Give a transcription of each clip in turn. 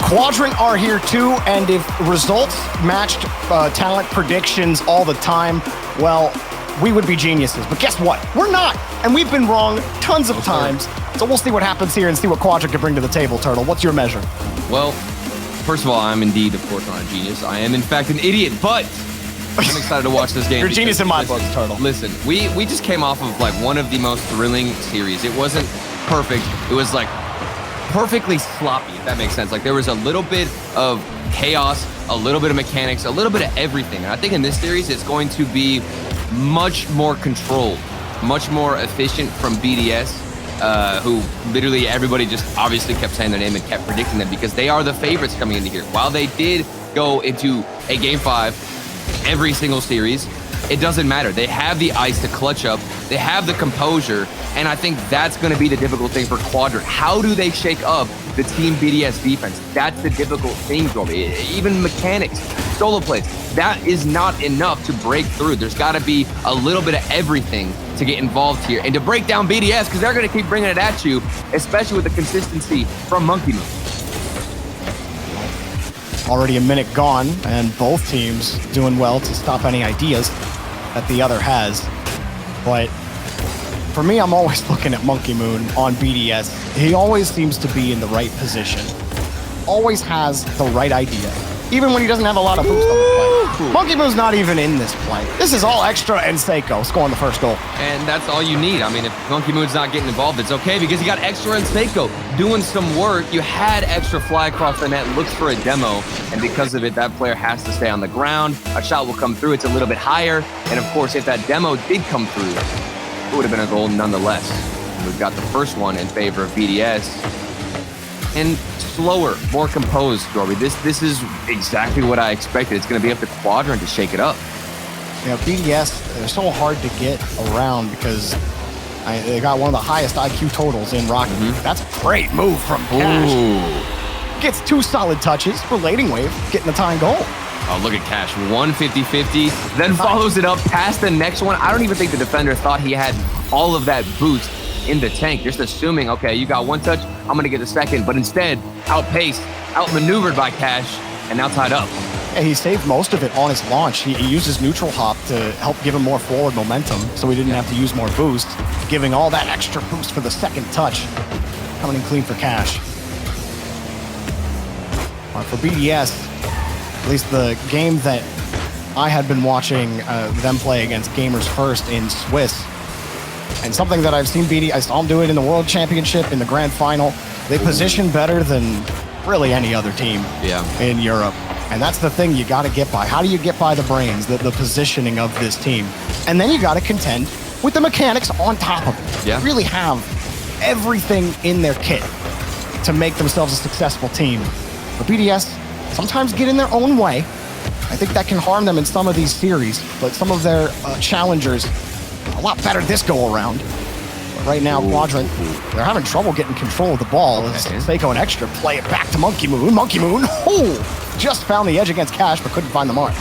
Quadrant are here too, and if results matched talent predictions all the time, well, we would be geniuses. But guess what? We're not, and we've been wrong tons of times. So we'll see what happens here and see what Quadrant can bring to the table, Turtle. What's your measure? Well, first of all, I'm indeed, of course, not a genius. I am, in fact, an idiot, but I'm excited to watch this game. You're a genius in my book, Turtle. Listen, we just came off of like one of the most thrilling series. It wasn't perfect. It was like perfectly sloppy, if that makes sense. Like there was a little bit of chaos, a little bit of mechanics, a little bit of everything. And I think in this series, it's going to be much more controlled, much more efficient from BDS, who literally everybody just obviously kept saying their name and kept predicting them because they are the favorites coming into here. While they did go into a Game 5 every single series, it doesn't matter. They have the ice to clutch up. They have the composure. And I think that's going to be the difficult thing for Quadrant. How do they shake up the Team BDS defense? That's the difficult thing, Joby. Even mechanics, solo plays, that is not enough to break through. There's got to be a little bit of everything to get involved here and to break down BDS because they're going to keep bringing it at you, especially with the consistency from Monkey Moon. Already a minute gone, and both teams doing well to stop any ideas that the other has. But for me, I'm always looking at Monkey Moon on BDS. He always seems to be in the right position. Always has the right idea. Even when he doesn't have a lot of boost on the play. Monkey Moon's not even in this play. This is all extra and Seiko scoring the first goal. And that's all you need. I mean, if Monkey Moon's not getting involved, it's okay because you got extra and Seiko doing some work. You had extra fly across the net, looks for a demo, and because of it, that player has to stay on the ground. A shot will come through. It's a little bit higher. And of course, if that demo did come through, it would have been a goal nonetheless. We've got the first one in favor of BDS. And slower, more composed, Rory. This is exactly what I expected. It's going to be up to Quadrant to shake it up. Yeah, BDS, they're so hard to get around because they got one of the highest IQ totals in Rocket. That's a great move from Cash. Ooh. Gets 2 solid touches for Lading Wave, getting the tying goal. Oh, look at Cash, 150-50, then follows it up past the next one. I don't even think the defender thought he had all of that boost in the tank, just assuming, okay, you got one touch, I'm going to get the second, but instead, outpaced, outmaneuvered by Cash, and now tied up. Yeah, he saved most of it on his launch. He used his neutral hop to help give him more forward momentum, so he didn't have to use more boost, giving all that extra boost for the second touch. Coming in clean for Cash. For BDS, at least the game that I had been watching them play against Gamers First in Swiss, and something that I've seen I saw them do it in the World Championship, in the Grand Final. They position better than really any other team in Europe. And that's the thing you got to get by. How do you get by the brains, the positioning of this team? And then you got to contend with the mechanics on top of it. They really have everything in their kit to make themselves a successful team. But BDS sometimes get in their own way. I think that can harm them in some of these series, but some of their challengers a lot better this go around. But right now, Quadrant, they're having trouble getting control of the ball as Seiko and Extra play it back to Monkey Moon. Monkey Moon, just found the edge against Cash, but couldn't find the mark.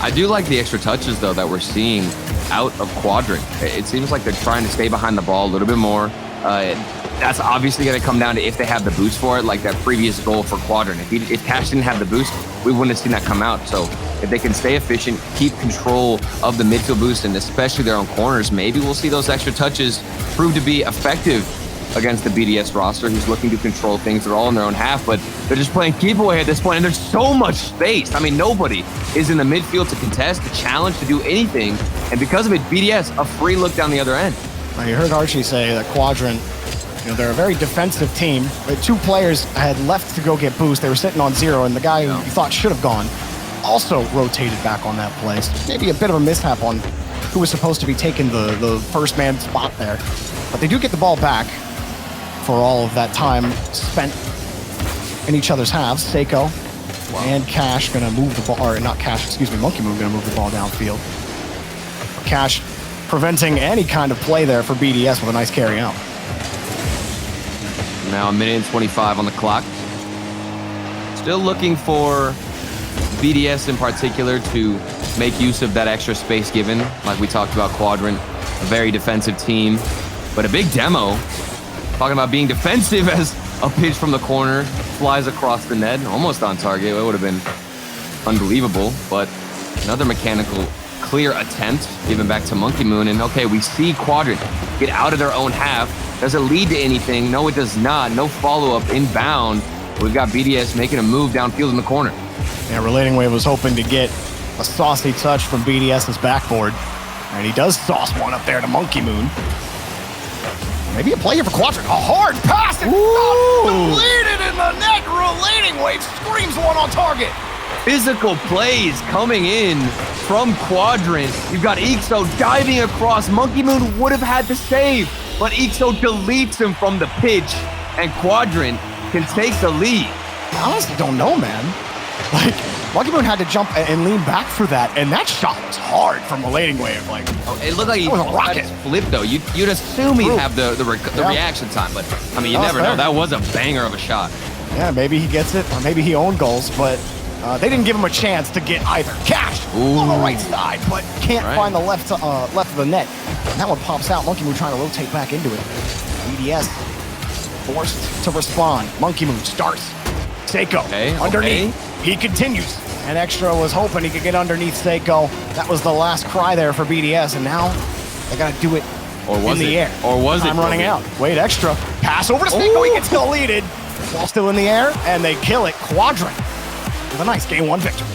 I do like the extra touches, though, that we're seeing out of Quadrant. It seems like they're trying to stay behind the ball a little bit more. That's obviously going to come down to if they have the boost for it, like that previous goal for Quadrant. If Cash didn't have the boost, we wouldn't have seen that come out. So if they can stay efficient, keep control of the midfield boost, and especially their own corners, maybe we'll see those extra touches prove to be effective against the BDS roster, who's looking to control things. They're all in their own half, but they're just playing keep away at this point, and there's so much space. I mean, nobody is in the midfield to contest, to challenge, to do anything, and because of it, BDS, a free look down the other end. Well, you heard Archie say that Quadrant, they're a very defensive team. But 2 players had left to go get boost. They were sitting on 0, and the guy who you thought should have gone also rotated back on that play. So maybe a bit of a mishap on who was supposed to be taking the first man spot there. But they do get the ball back for all of that time spent in each other's halves. Seiko and Cash gonna move the ball, or not Cash, excuse me, Monkey Moon gonna move the ball downfield. Cash preventing any kind of play there for BDS with a nice carry out. Now 1 minute and 25 on the clock. Still looking for BDS in particular to make use of that extra space given. Like we talked about, Quadrant, a very defensive team, but a big demo. Talking about being defensive as A pitch from the corner, flies across the net, almost on target. It would have been unbelievable, but another mechanical clear attempt, given back to Monkey Moon. And okay, we see Quadrant get out of their own half. Does it lead to anything? No, it does not. No follow-up inbound. We've got BDS making a move downfield in the corner. Yeah, Relating Wave was hoping to get a saucy touch from BDS's backboard. And he does sauce one up there to Monkey Moon. Maybe a play here for Quadrant. A hard pass and deleted in the net. Relating Wave screams one on target. Physical plays coming in from Quadrant. You've got Ixo diving across. Monkey Moon would have had to save, but Ixo deletes him from the pitch, and Quadrant can take the lead. I honestly don't know, man. Like, Monkey Moon had to jump and lean back for that, and that shot was hard from Relating Wave. Like, it looked like he was a rocket. Flip though. You'd assume he'd have the reaction time, but I mean, you never know. That was a banger of a shot. Yeah, maybe he gets it, or maybe he owned goals, but they didn't give him a chance to get either. Cash on the right side, but can't find the left of the net. And that one pops out. Monkey Moon trying to rotate back into it. BDS forced to respond. Monkey Moon starts. Seiko underneath. He continues. And Extra was hoping he could get underneath Seiko. That was the last cry there for BDS, and now they got to do it in the air. Or was it? Time running out. Wait, Extra. Pass over to Seiko. He gets deleted. Ball still in the air, and they kill it. Quadrant with a nice game 1 victory.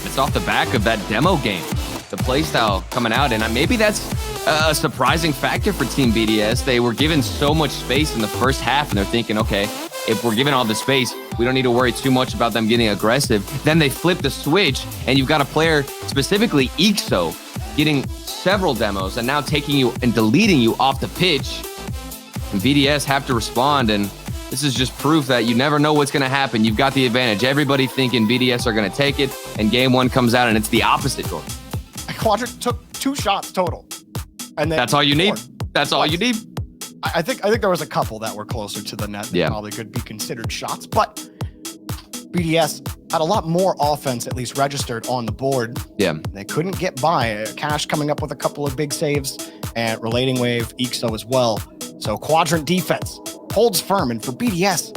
It's off the back of that demo game. The playstyle coming out, and maybe that's a surprising factor for Team BDS. They were given so much space in the first half, and they're thinking, okay, if we're given all the space, we don't need to worry too much about them getting aggressive. Then they flip the switch, and you've got a player, specifically Ixo, getting several demos, and now taking you and deleting you off the pitch. And BDS have to respond, and this is just proof that you never know what's going to happen. You've got the advantage. Everybody thinking BDS are going to take it, and game 1 comes out, and it's the opposite. Quadrant took 2 shots total, and then that's all you need. That's all you need. I think there was a couple that were closer to the net that probably could be considered shots, but BDS had a lot more offense at least registered on the board. Yeah, they couldn't get by. Cash coming up with a couple of big saves, and Relating Wave, Ixo as well. So Quadrant defense holds firm, and for BDS,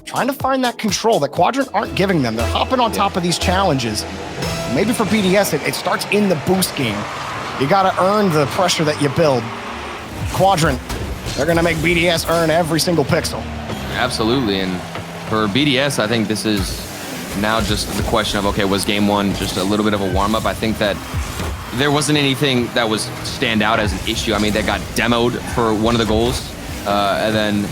trying to find that control that Quadrant aren't giving them. They're hopping on top of these challenges. Maybe for BDS, it starts in the boost game. You got to earn the pressure that you build. Quadrant, they're going to make BDS earn every single pixel. Absolutely, and for BDS, I think this is now just the question of, okay, was game 1 just a little bit of a warm-up? I think that there wasn't anything that was stand out as an issue. I mean, they got demoed for one of the goals, and then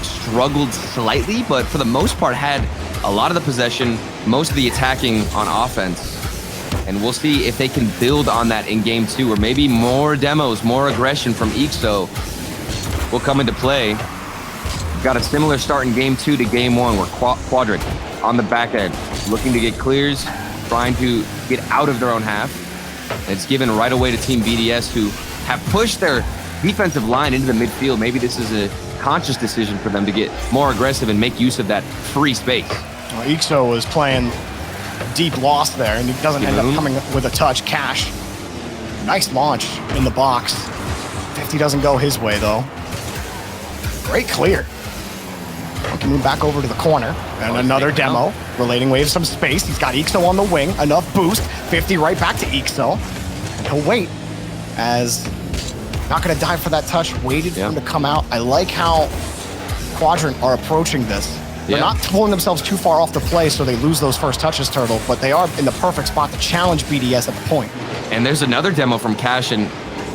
struggled slightly, but for the most part had a lot of the possession, most of the attacking on offense. And we'll see if they can build on that in game 2, or maybe more demos, more aggression from Ixo will come into play. We've got a similar start in game 2 to game 1, where Quadrant on the back end, looking to get clears, trying to get out of their own half. And it's given right away to Team BDS, who have pushed their defensive line into the midfield. Maybe this is a conscious decision for them to get more aggressive and make use of that free space. Well, Ixo was playing deep loss there, and he doesn't end up coming with a touch. Cash, nice launch in the box. 50 doesn't go his way, though. Great clear. We can move back over to the corner, and another demo. Relating Wave some space. He's got Ixo on the wing. Enough boost. 50 right back to Ixo. And he'll wait, as not going to dive for that touch. Waited for him to come out. I like how Quadrant are approaching this. They're not pulling themselves too far off the play, so they lose those first touches, Turtle, but they are in the perfect spot to challenge BDS at the point. And there's another demo from Cash, and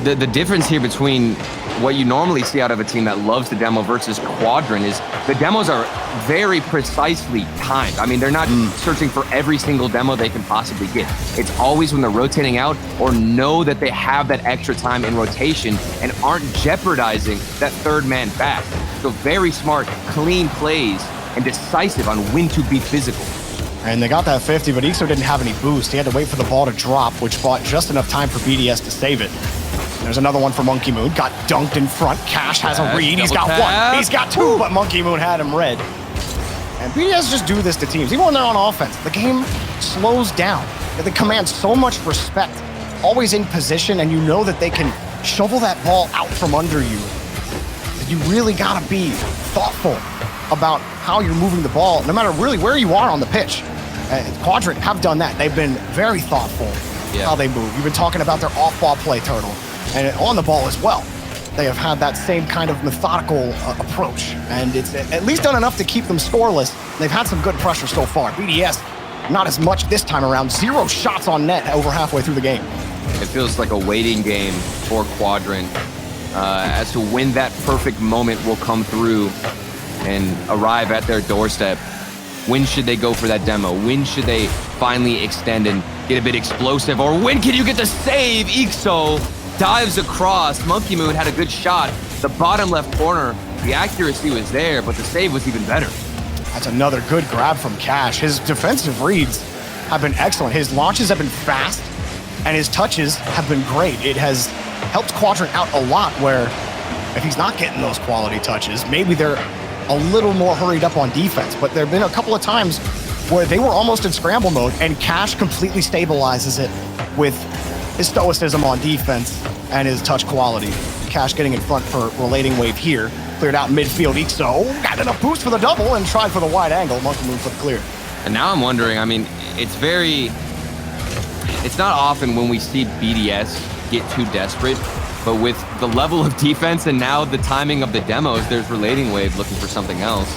the difference here between what you normally see out of a team that loves to demo versus Quadrant is the demos are very precisely timed. I mean, they're not searching for every single demo they can possibly get. It's always when they're rotating out or know that they have that extra time in rotation and aren't jeopardizing that third man back. So very smart, clean plays and decisive on when to be physical. And they got that 50, but Ixo didn't have any boost. He had to wait for the ball to drop, which bought just enough time for BDS to save it. There's another one for Monkey Moon. Got dunked in front. Cash has a read. He's got one. He's got 2, but Monkey Moon had him red. And BDS just do this to teams. Even when they're on offense, the game slows down. They command so much respect, always in position, and you know that they can shovel that ball out from under you. You really gotta be thoughtful about how you're moving the ball, no matter really where you are on the pitch. Quadrant have done that. They've been very thoughtful how they move. You've been talking about their off-ball play, Turtle, and on the ball as well. They have had that same kind of methodical approach, and it's at least done enough to keep them scoreless. They've had some good pressure so far. BDS, not as much this time around. 0 shots on net over halfway through the game. It feels like a waiting game for Quadrant as to when that perfect moment will come through and arrive at their doorstep. When should they go for that demo? When should they finally extend and get a bit explosive? Or when can you get the save? Ixo dives across. Monkey Moon had a good shot. The bottom left corner, the accuracy was there, but the save was even better. That's another good grab from Cash. His defensive reads have been excellent. His launches have been fast, and his touches have been great. It has helped Quadrant out a lot, where if he's not getting those quality touches, maybe they're a little more hurried up on defense. But there have been a couple of times where they were almost in scramble mode, and Cash completely stabilizes it with his stoicism on defense and his touch quality. Cash getting in front for relating wave here. Cleared out midfield. Ixo got enough boost for the double and tried for the wide angle. Monkey Moon for the clear. And now I'm wondering, I mean, it's not often when we see BDS get too desperate, but with the level of defense and now the timing of the demos, there's relating wave looking for something else.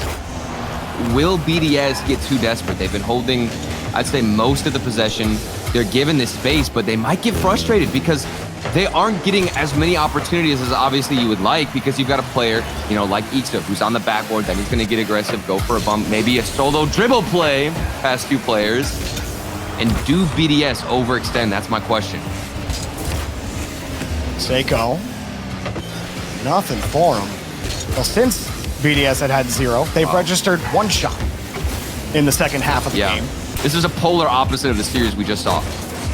Will BDS get too desperate? They've been holding, I'd say, most of the possession. They're given this space, but they might get frustrated because they aren't getting as many opportunities as obviously you would like, because you've got a player, you know, like Ixo, who's on the backboard, then he's going to get aggressive, go for a bump, maybe a solo dribble play past 2 players. And do BDS overextend? That's my question. Seiko, nothing for him. Well, since BDS had 0, they've registered 1 shot in the second half of the game. This is a polar opposite of the series we just saw.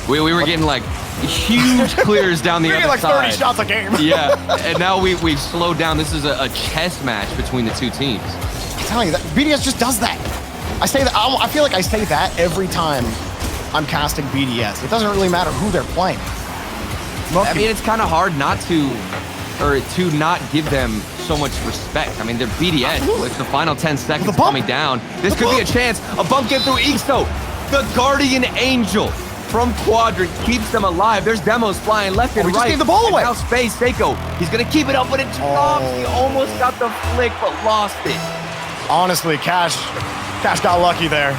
We were getting like huge clears down the other like side. 30 shots a game. Yeah, and now we've slowed down. This is a chess match between the 2 teams. I'm telling you, that BDS just does that. I say that. I feel like I say that every time I'm casting BDS. It doesn't really matter who they're playing. I mean, it's kind of hard not to not give them so much respect. I mean, they're BDS. It's the final 10 seconds coming down. This could be a chance. A bump get through Ixo. The guardian angel from Quadrant keeps them alive. There's demos flying left and right. We just gave the ball away. Now space, Seiko. He's going to keep it up, but it drops. He almost got the flick, but lost it. Honestly, Cash got lucky there.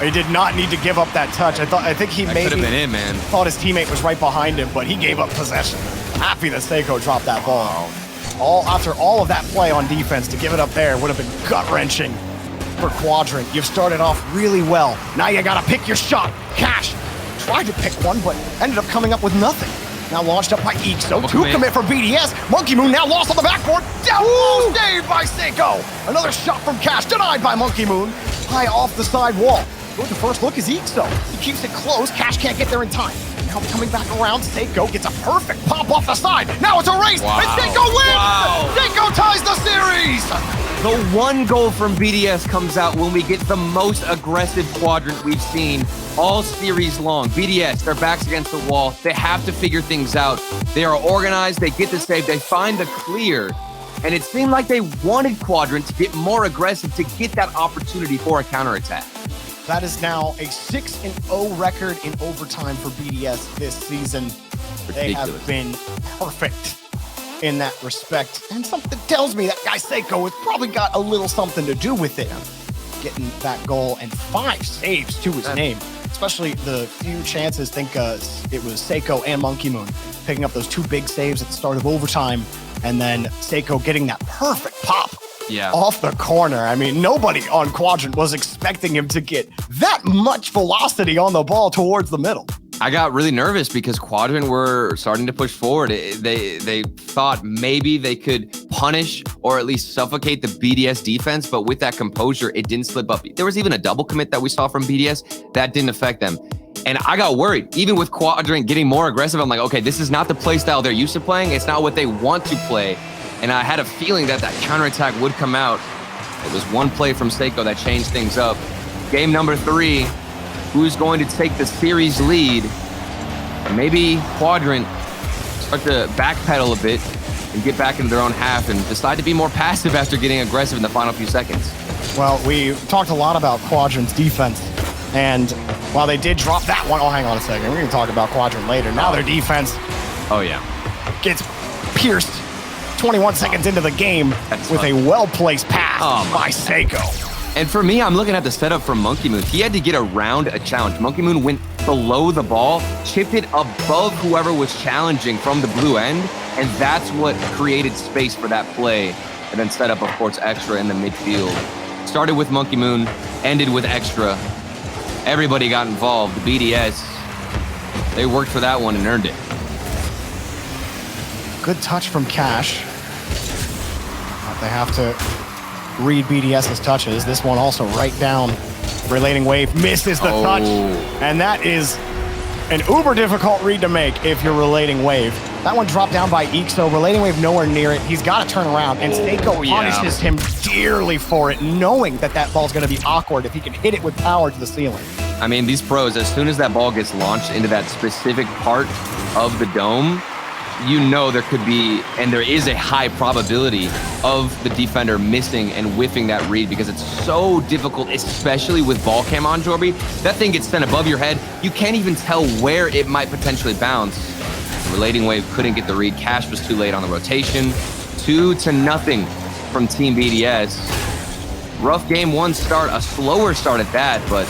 He did not need to give up that touch. I think he maybe could have been it, man. Thought his teammate was right behind him, but he gave up possession. Happy that Seiko dropped that ball. After all of that play on defense, to give it up there would have been gut-wrenching for Quadrant. You've started off really well. Now you gotta pick your shot. Cash tried to pick one, but ended up coming up with nothing. Now launched up by Ixo. 2 commit for BDS. Monkey Moon now lost on the backboard. Down low, saved by Seiko. Another shot from Cash, denied by Monkey Moon. High off the side wall. The first look is Ixo. He keeps it close. Cash can't get there in time. Now coming back around, Seiko gets a perfect pop off the side. Now it's a race, and Seiko wins! Seiko ties the series! The 1 goal from BDS comes out when we get the most aggressive Quadrant we've seen all series long. BDS, their backs against the wall. They have to figure things out. They are organized. They get the save. They find the clear. And it seemed like they wanted Quadrant to get more aggressive to get that opportunity for a counterattack. That is now a 6-0 record in overtime for BDS this season. They have been perfect in that respect. And something tells me that guy Seiko has probably got a little something to do with it. Getting that goal and 5 saves to his name. Especially the few chances, think it was Seiko and Monkey Moon picking up those 2 big saves at the start of overtime. And then Seiko getting that perfect pop off the corner. I mean, nobody on Quadrant was expecting him to get that much velocity on the ball towards the middle. I got really nervous because Quadrant were starting to push forward. They thought maybe they could punish or at least suffocate the BDS defense, but with that composure, it didn't slip up. There was even a double commit that we saw from BDS that didn't affect them. And I got worried, even with Quadrant getting more aggressive. I'm like, okay, this is not the play style they're used to playing. It's not what they want to play. And I had a feeling that counterattack would come out. It was 1 play from Seiko that changed things up. Game number 3, who's going to take the series lead? Maybe Quadrant start to backpedal a bit and get back into their own half and decide to be more passive after getting aggressive in the final few seconds. Well, we talked a lot about Quadrant's defense, and while they did drop that one, oh, hang on a second. We're going to talk about Quadrant later. Now their defense gets pierced 21 seconds into the game with a well-placed pass by Seiko. And for me, I'm looking at the setup from Monkey Moon. He had to get around a challenge. Monkey Moon went below the ball, chipped it above whoever was challenging from the blue end, and that's what created space for that play. And then set up, of course, Extra in the midfield. Started with Monkey Moon, ended with Extra. Everybody got involved. The BDS, they worked for that one and earned it. Good touch from Cash. But they have to read BDS's touches. This one also right down. Relating Wave misses the touch. And that is an uber difficult read to make if you're Relating Wave. That one dropped down by Ixo. Relating Wave nowhere near it. He's got to turn around, and Seiko punishes him dearly for it, knowing that that ball's going to be awkward if he can hit it with power to the ceiling. I mean, these pros, as soon as that ball gets launched into that specific part of the dome, you know there could be, and there is a high probability of the defender missing and whiffing that read because it's so difficult, especially with ball cam on, Jorby. That thing gets sent above your head. You can't even tell where it might potentially bounce. The Relating Wave couldn't get the read. Cash was too late on the rotation. 2-0 from Team BDS. Rough game one start, a slower start at that, but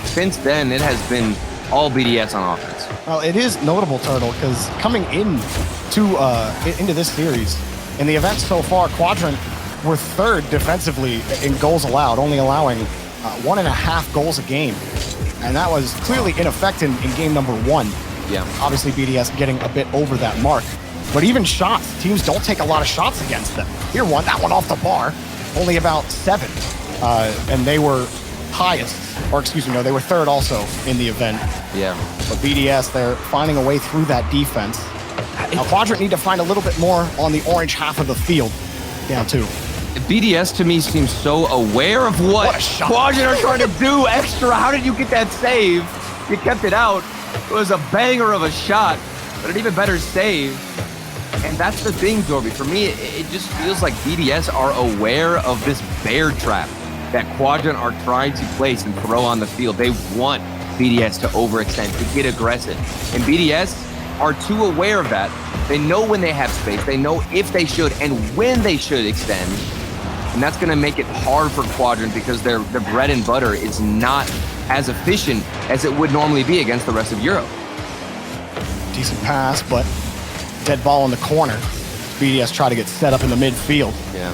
since then it has been all BDS on offense. Well, it is notable, Turtle, because coming into this series, in the event so far, Quadrant were third defensively in goals allowed, only allowing 1.5 goals a game. And that was clearly in effect in game number one. Yeah. Obviously, BDS getting a bit over that mark. But even shots, teams don't take a lot of shots against them. Here one, that one off the bar, only about 7. And they were highest, or excuse me, no, they were third also in the event. Yeah. But BDS, they're finding a way through that defense. Now, Quadrant need to find a little bit more on the orange half of the field. Down 2. BDS to me seems so aware of what Quadrant are trying to do. Extra, how did you get that save? You kept it out. It was a banger of a shot, but an even better save. And that's the thing, Dorby. For me, it just feels like BDS are aware of this bear trap that Quadrant are trying to place and throw on the field. They want BDS to overextend, to get aggressive. And BDS are too aware of that. They know when they have space. They know if they should and when they should extend. And that's going to make it hard for Quadrant because their bread and butter is not as efficient as it would normally be against the rest of Europe. Decent pass, but dead ball in the corner. BDS try to get set up in the midfield. Yeah.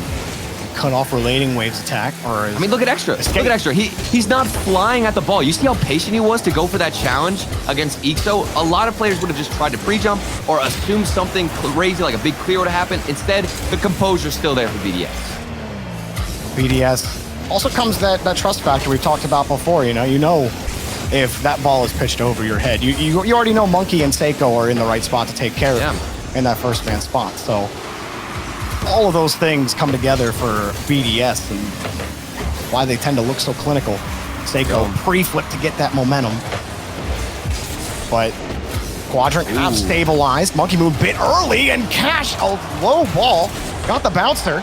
Cut off Relating Wave's attack. I mean, look at Extra. Look at Extra. He's not flying at the ball. You see how patient he was to go for that challenge against Ixo? A lot of players would have just tried to pre-jump or assume something crazy like a big clear would have happened. Instead, the composure's still there for BDS. BDS also comes that trust factor we talked about before. You know if that ball is pitched over your head. You already know Monkey and Seiko are in the right spot to take care of him in that first man spot. So all of those things come together for BDS and why they tend to look so clinical. Seiko pre-flip to get that momentum. But Quadrant have stabilized. Monkey Moon bit early and Cash, a low ball, got the bouncer.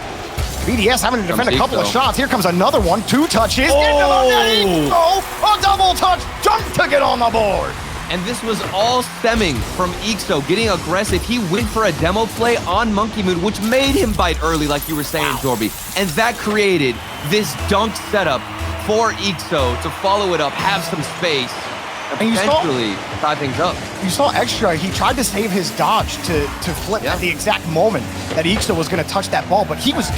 BDS having to defend a couple of shots. Here comes another one. 2 touches. A double touch. Jump to get on the board. And this was all stemming from Ixo getting aggressive. He went for a demo play on Monkey Moon, which made him bite early, like you were saying, Jorby. And that created this dunk setup for Ixo to follow it up, have some space, and potentially tie things up. You saw Extra. He tried to save his dodge to flip at the exact moment that Ixo was going to touch that ball, but he was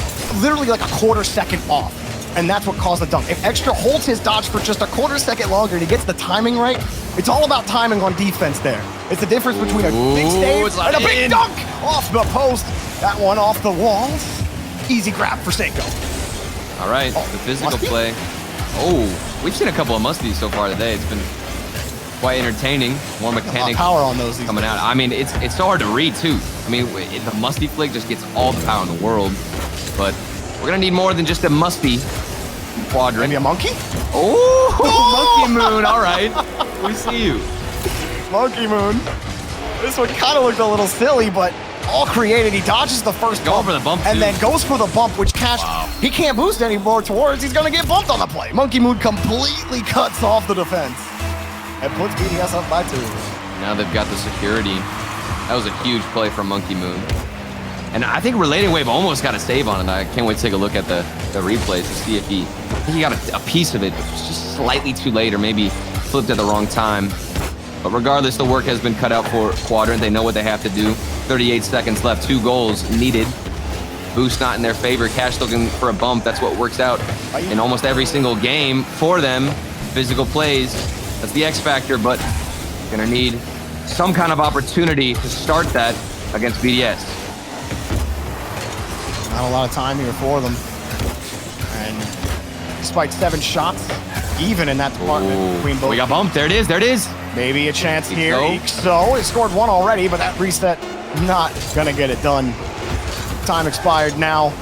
literally like a quarter second off. And that's what caused the dunk. If Extra holds his dodge for just a quarter second longer and he gets the timing right, it's all about timing on defense there. It's the difference between a big save and a big dunk off the post. That one off the walls. Easy grab for Seiko. All right, the physical play. Oh, we've seen a couple of musties so far today. It's been quite entertaining. More mechanics power on those coming out. I mean, it's so hard to read too. I mean, the musty flick just gets all the power in the world. But we're gonna need more than just a musty Quadrant. Maybe a monkey? Oh, Monkey Moon. All right, we see you. Monkey Moon. This one kind of looked a little silly, but all created. He dodges the first bump, for the bump and too. then goes for the bump, which Cash He can't boost anymore towards. He's going to get bumped on the play. Monkey Moon completely cuts off the defense and puts BDS up by 2. Now they've got the security. That was a huge play from Monkey Moon. And I think Relating Wave almost got a save on it. I can't wait to take a look at the replays to see if he got a piece of it, but just slightly too late, or maybe flipped at the wrong time. But regardless, the work has been cut out for Quadrant. They know what they have to do. 38 seconds left, 2 goals needed. Boost not in their favor. Cash looking for a bump. That's what works out in almost every single game for them. Physical plays, that's the X factor, but gonna need some kind of opportunity to start that against BDS. Not a lot of time here for them. And despite 7 shots, even in that department between both. We got bumped. There it is. There it is. Maybe a chance here. So it scored 1 already, but that reset not gonna get it done. Time expired now.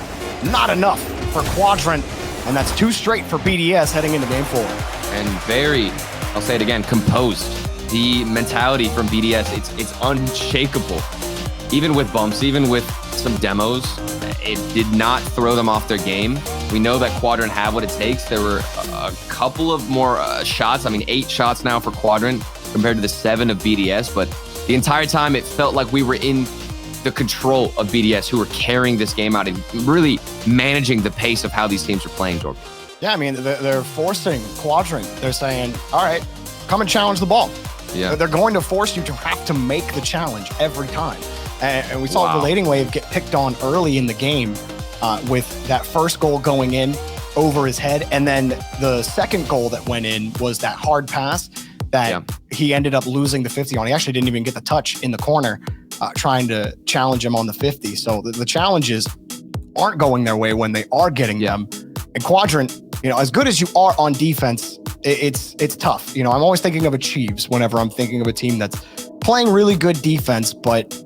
Not enough for Quadrant, and that's 2 straight for BDS heading into game 4. And very, I'll say it again, composed. The mentality from BDS, it's unshakable. Even with bumps, even with some demos, it did not throw them off their game. We know that Quadrant have what it takes. There were a couple of more shots. I mean, 8 shots now for Quadrant compared to the 7 of BDS, but the entire time it felt like we were in the control of BDS, who were carrying this game out and really managing the pace of how these teams are playing, Jordan. Yeah, I mean, they're forcing Quadrant. They're saying, all right, come and challenge the ball. Yeah. They're going to force you to have to make the challenge every time. And we saw Relating Wave get picked on early in the game with that first goal going in over his head. And then the second goal that went in was that hard pass that he ended up losing the 50 on. He actually didn't even get the touch in the corner trying to challenge him on the 50. So the challenges aren't going their way when they are getting them. And Quadrant, you know, as good as you are on defense, it's tough. You know, I'm always thinking of Achieves whenever I'm thinking of a team that's playing really good defense, but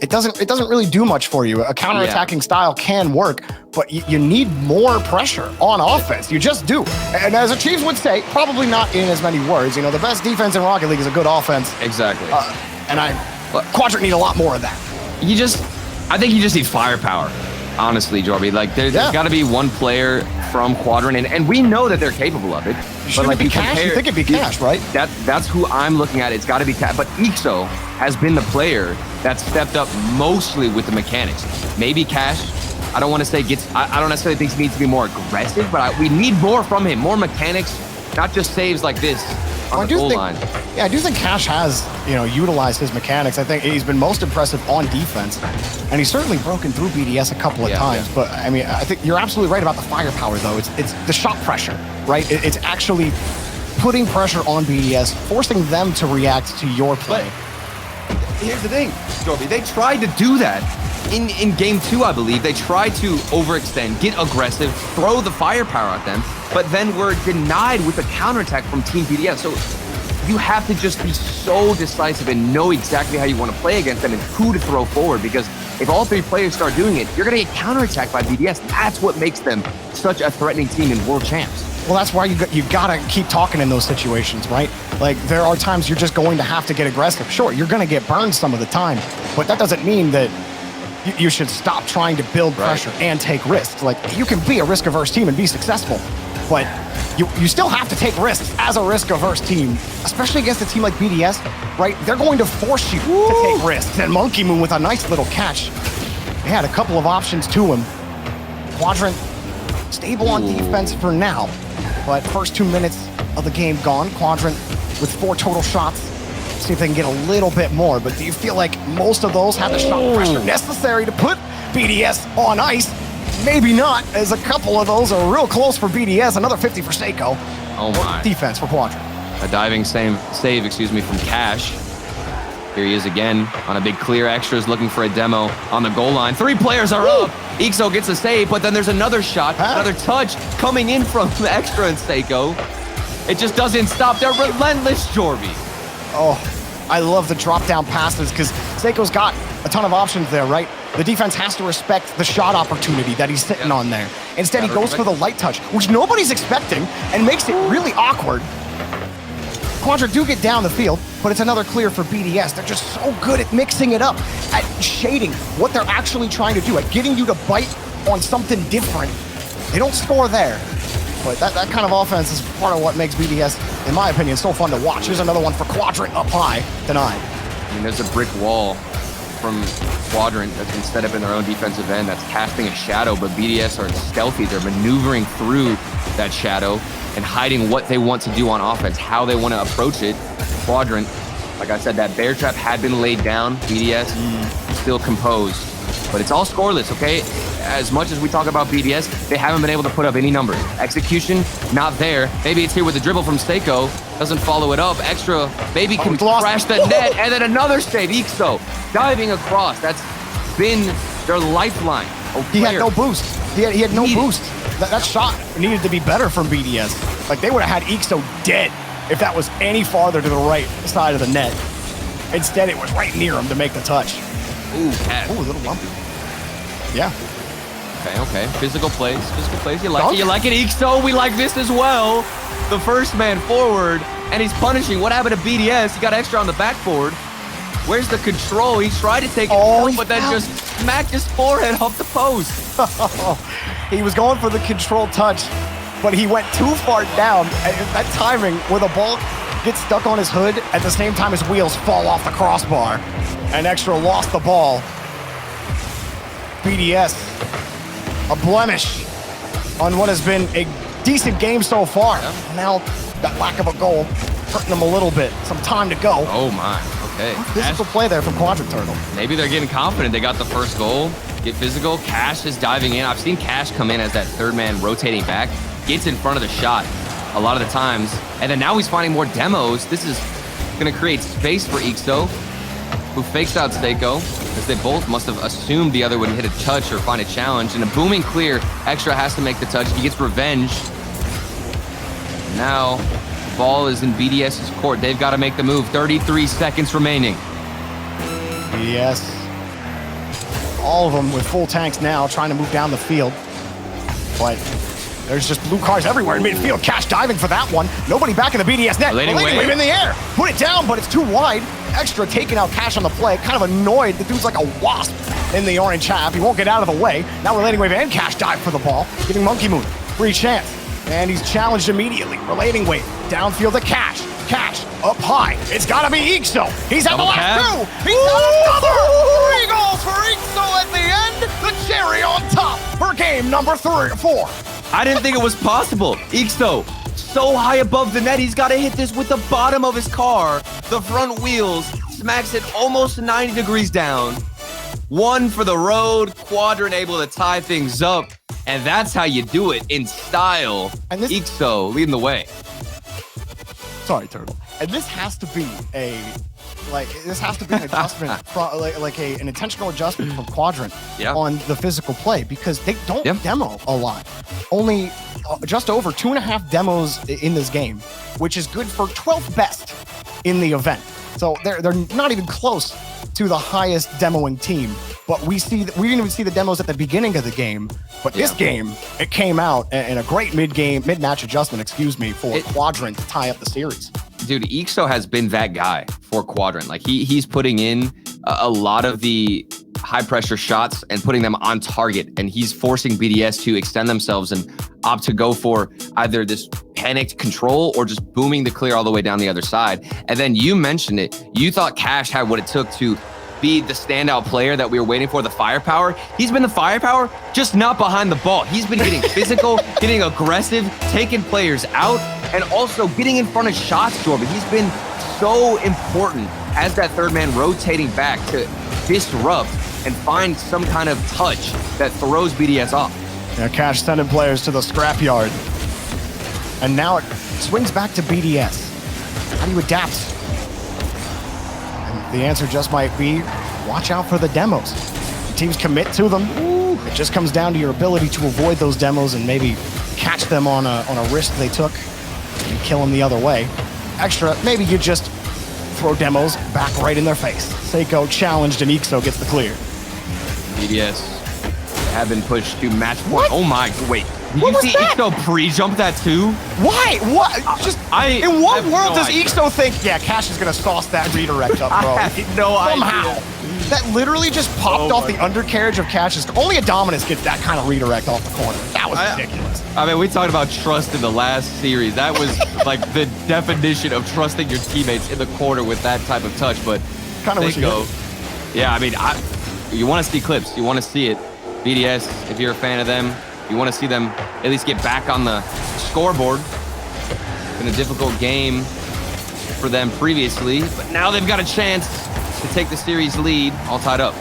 it doesn't really do much for you. A counter-attacking style can work, but you need more pressure on offense. You just do. And as Achieves would say, probably not in as many words, you know, the best defense in Rocket League is a good offense. Exactly. Quadrant need a lot more of that. I think you just need firepower, honestly, Jorby. Like, there's got to be one player from Quadrant, and we know that they're capable of it. But like, you think it'd be Cash, right? That's who I'm looking at. It's got to be Cash. But Ixo has been the player that stepped up mostly with the mechanics. Maybe Cash, I don't want to say I don't necessarily think he needs to be more aggressive, but we need more from him, more mechanics, not just saves like this on the goal line. Yeah, I do think Cash has, you know, utilized his mechanics. I think he's been most impressive on defense, and he's certainly broken through BDS a couple of times. But I mean, I think you're absolutely right about the firepower, though. It's the shot pressure, right? It's actually putting pressure on BDS, forcing them to react to your play. But here's the thing, Jorby. They tried to do that in game 2, I believe. They tried to overextend, get aggressive, throw the firepower at them, but then were denied with a counterattack from Team BDS. So you have to just be so decisive and know exactly how you want to play against them and who to throw forward, because if all 3 players start doing it, you're going to get counterattacked by BDS. That's what makes them such a threatening team in World Champs. Well, that's why you gotta keep talking in those situations, right? Like, there are times you're just going to have to get aggressive. Sure, you're going to get burned some of the time, but that doesn't mean that you should stop trying to build pressure and take risks. Like, you can be a risk-averse team and be successful, but you still have to take risks as a risk-averse team, especially against a team like BDS, right? They're going to force you to take risks. And Monkey Moon with a nice little catch. They had a couple of options to him. Quadrant stable on defense for now, but first 2 minutes of the game gone. Quadrant with 4 total shots. See if they can get a little bit more, but do you feel like most of those have the shot pressure necessary to put BDS on ice? Maybe not, as a couple of those are real close for BDS. Another 50 for Seiko. Oh my. Defense for Quadrant. A diving save, from Cash. Here he is again on a big clear extras, looking for a demo on the goal line. 3 players are up. Ixo gets a save, but then there's another shot, another touch coming in from the extra and Seiko. It just doesn't stop. They're relentless, Jorby. Oh, I love the drop-down passes because Seiko's got a ton of options there, right? The defense has to respect the shot opportunity that he's sitting on there. Instead, he goes for the light touch, which nobody's expecting, and makes it really awkward. Quadrant do get down the field, but it's another clear for BDS. They're just so good at mixing it up, at shading what they're actually trying to do, at getting you to bite on something different. They don't score there. But that kind of offense is part of what makes BDS, in my opinion, so fun to watch. Here's another one for Quadrant, up high, denied. I mean, there's a brick wall from Quadrant that's been set up in their own defensive end that's casting a shadow, but BDS are stealthy. They're maneuvering through that shadow and hiding what they want to do on offense, how they want to approach it. Quadrant, like I said, that bear trap had been laid down. BDS still composed, but it's all scoreless, okay? As much as we talk about BDS, they haven't been able to put up any numbers. Execution, not there. Maybe it's here with the dribble from Seiko. Doesn't follow it up. Extra, maybe can crash the net, and then another save. Ixo diving across. That's been their lifeline. He had no boost. He had no boost. That shot needed to be better from BDS. Like, they would have had Ixo dead if that was any farther to the right side of the net. Instead, it was right near him to make the touch. Ooh, cat. Ooh, a little lumpy. Yeah. Okay. Physical plays. You like it? You like it, Ixo? We like this as well. The first man forward, and he's punishing. What happened to BDS? He got extra on the backboard. Where's the control? He tried to take it, but then just smacked his forehead off the post. He was going for the control touch, but he went too far down. That timing where the ball gets stuck on his hood at the same time his wheels fall off the crossbar. And Extra lost the ball. BDS, a blemish on what has been a decent game so far. Yeah. Now, that lack of a goal hurting them a little bit. Some time to go. Oh my, okay. Physical play there from Quadrant Turtle. Maybe they're getting confident. They got the first goal. Get physical. Cash is diving in. I've seen Cash come in as that third man rotating back. Gets in front of the shot a lot of the times. And then now he's finding more demos. This is going to create space for Ixo, who fakes out Seiko, because they both must have assumed the other would hit a touch or find a challenge. And a booming clear. Extra has to make the touch. He gets revenge. Now, ball is in BDS's court. They've got to make the move. 33 seconds remaining. BDS, all of them with full tanks now, trying to move down the field. But there's just blue cars everywhere in midfield. Cash diving for that one. Nobody back in the BDS net. Relating wave in the air. Put it down, but it's too wide. Extra taking out Cash on the play. Kind of annoyed. The dude's like a wasp in the orange half. He won't get out of the way. Now Relating Wave and Cash dive for the ball. Giving Monkey Moon free chance. And he's challenged immediately. Relating Wave downfield to Cash. Cash up high. It's got to be Ixo. He's at the last two. He's got another. 3 goals for Ixo at the end. The cherry on top for game number 4. I didn't think it was possible. Ixo, so high above the net, he's got to hit this with the bottom of his car. The front wheels smacks it almost 90 degrees down. One for the road. Quadrant able to tie things up. And that's how you do it in style. And this, Ixo leading the way. Sorry, Turtle. And this has to be an adjustment, an intentional adjustment from Quadrant on the physical play, because they don't demo a lot. Only just over 2.5 demos in this game, which is good for 12th best in the event. So they're not even close to the highest demoing team. But we didn't even see the demos at the beginning of the game. But this game, it came out in a great mid-match adjustment, for Quadrant to tie up the series. Dude, Ixo has been that guy for Quadrant. Like he's putting in a lot of the high-pressure shots and putting them on target, and he's forcing BDS to extend themselves and opt to go for either this panicked control or just booming the clear all the way down the other side. And then you mentioned it. You thought Cash had what it took to be the standout player that we were waiting for, the firepower. He's been the firepower, just not behind the ball. He's been getting physical, getting aggressive, taking players out, and also getting in front of shots, Jordan. He's been so important as that third man rotating back to disrupt and find some kind of touch that throws BDS off. Yeah, Cash sending players to the scrapyard. And now it swings back to BDS. How do you adapt? The answer just might be, watch out for the demos. The teams commit to them. It just comes down to your ability to avoid those demos and maybe catch them on a risk they took and kill them the other way. Extra, maybe you just throw demos back right in their face. Seiko challenged and Ixo gets the clear. BDS have been pushed to match point. What? Oh my, wait. Did you see Ixo pre-jump that too? Why? What? In what world does Ixo think, Cash is going to sauce that redirect up, bro? I have no idea. that literally just popped off the undercarriage of Cash's. Only a Dominus gets that kind of redirect off the corner. That was ridiculous. I mean, we talked about trust in the last series. That was like the definition of trusting your teammates in the corner with that type of touch. But kind of wish you could. Yeah, I mean, you want to see clips. You want to see it. BDS, if you're a fan of them, you want to see them at least get back on the scoreboard. It's been a difficult game for them previously, but now they've got a chance to take the series lead, all tied up.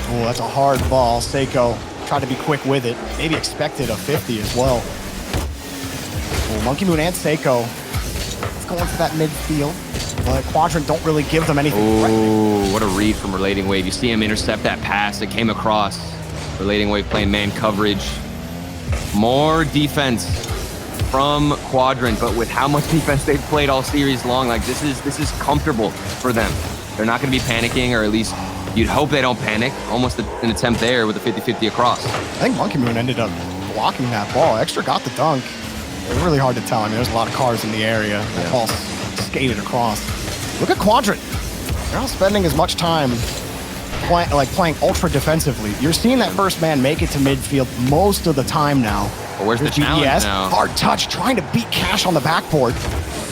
Oh, that's a hard ball. Seiko tried to be quick with it. Maybe expected a 50 as well. Oh, Monkey Moon and Seiko going for that midfield, but Quadrant don't really give them anything. Oh, what a read from Relating Wave. You see him intercept that pass that came across. Relating Wave playing man coverage. More defense from Quadrant, but with how much defense they've played all series long, like this is comfortable for them. They're not going to be panicking, or at least you'd hope they don't panic. Almost an attempt there with a 50-50 across. I think Monkey Moon ended up blocking that ball. Extra got the dunk. It's really hard to tell. I mean, there's a lot of cars in the area. That ball skated across. Look at Quadrant. They're not spending as much time playing ultra defensively. You're seeing that first man make it to midfield most of the time now. Well, where's the challenge now? Hard touch, trying to beat Cash on the backboard.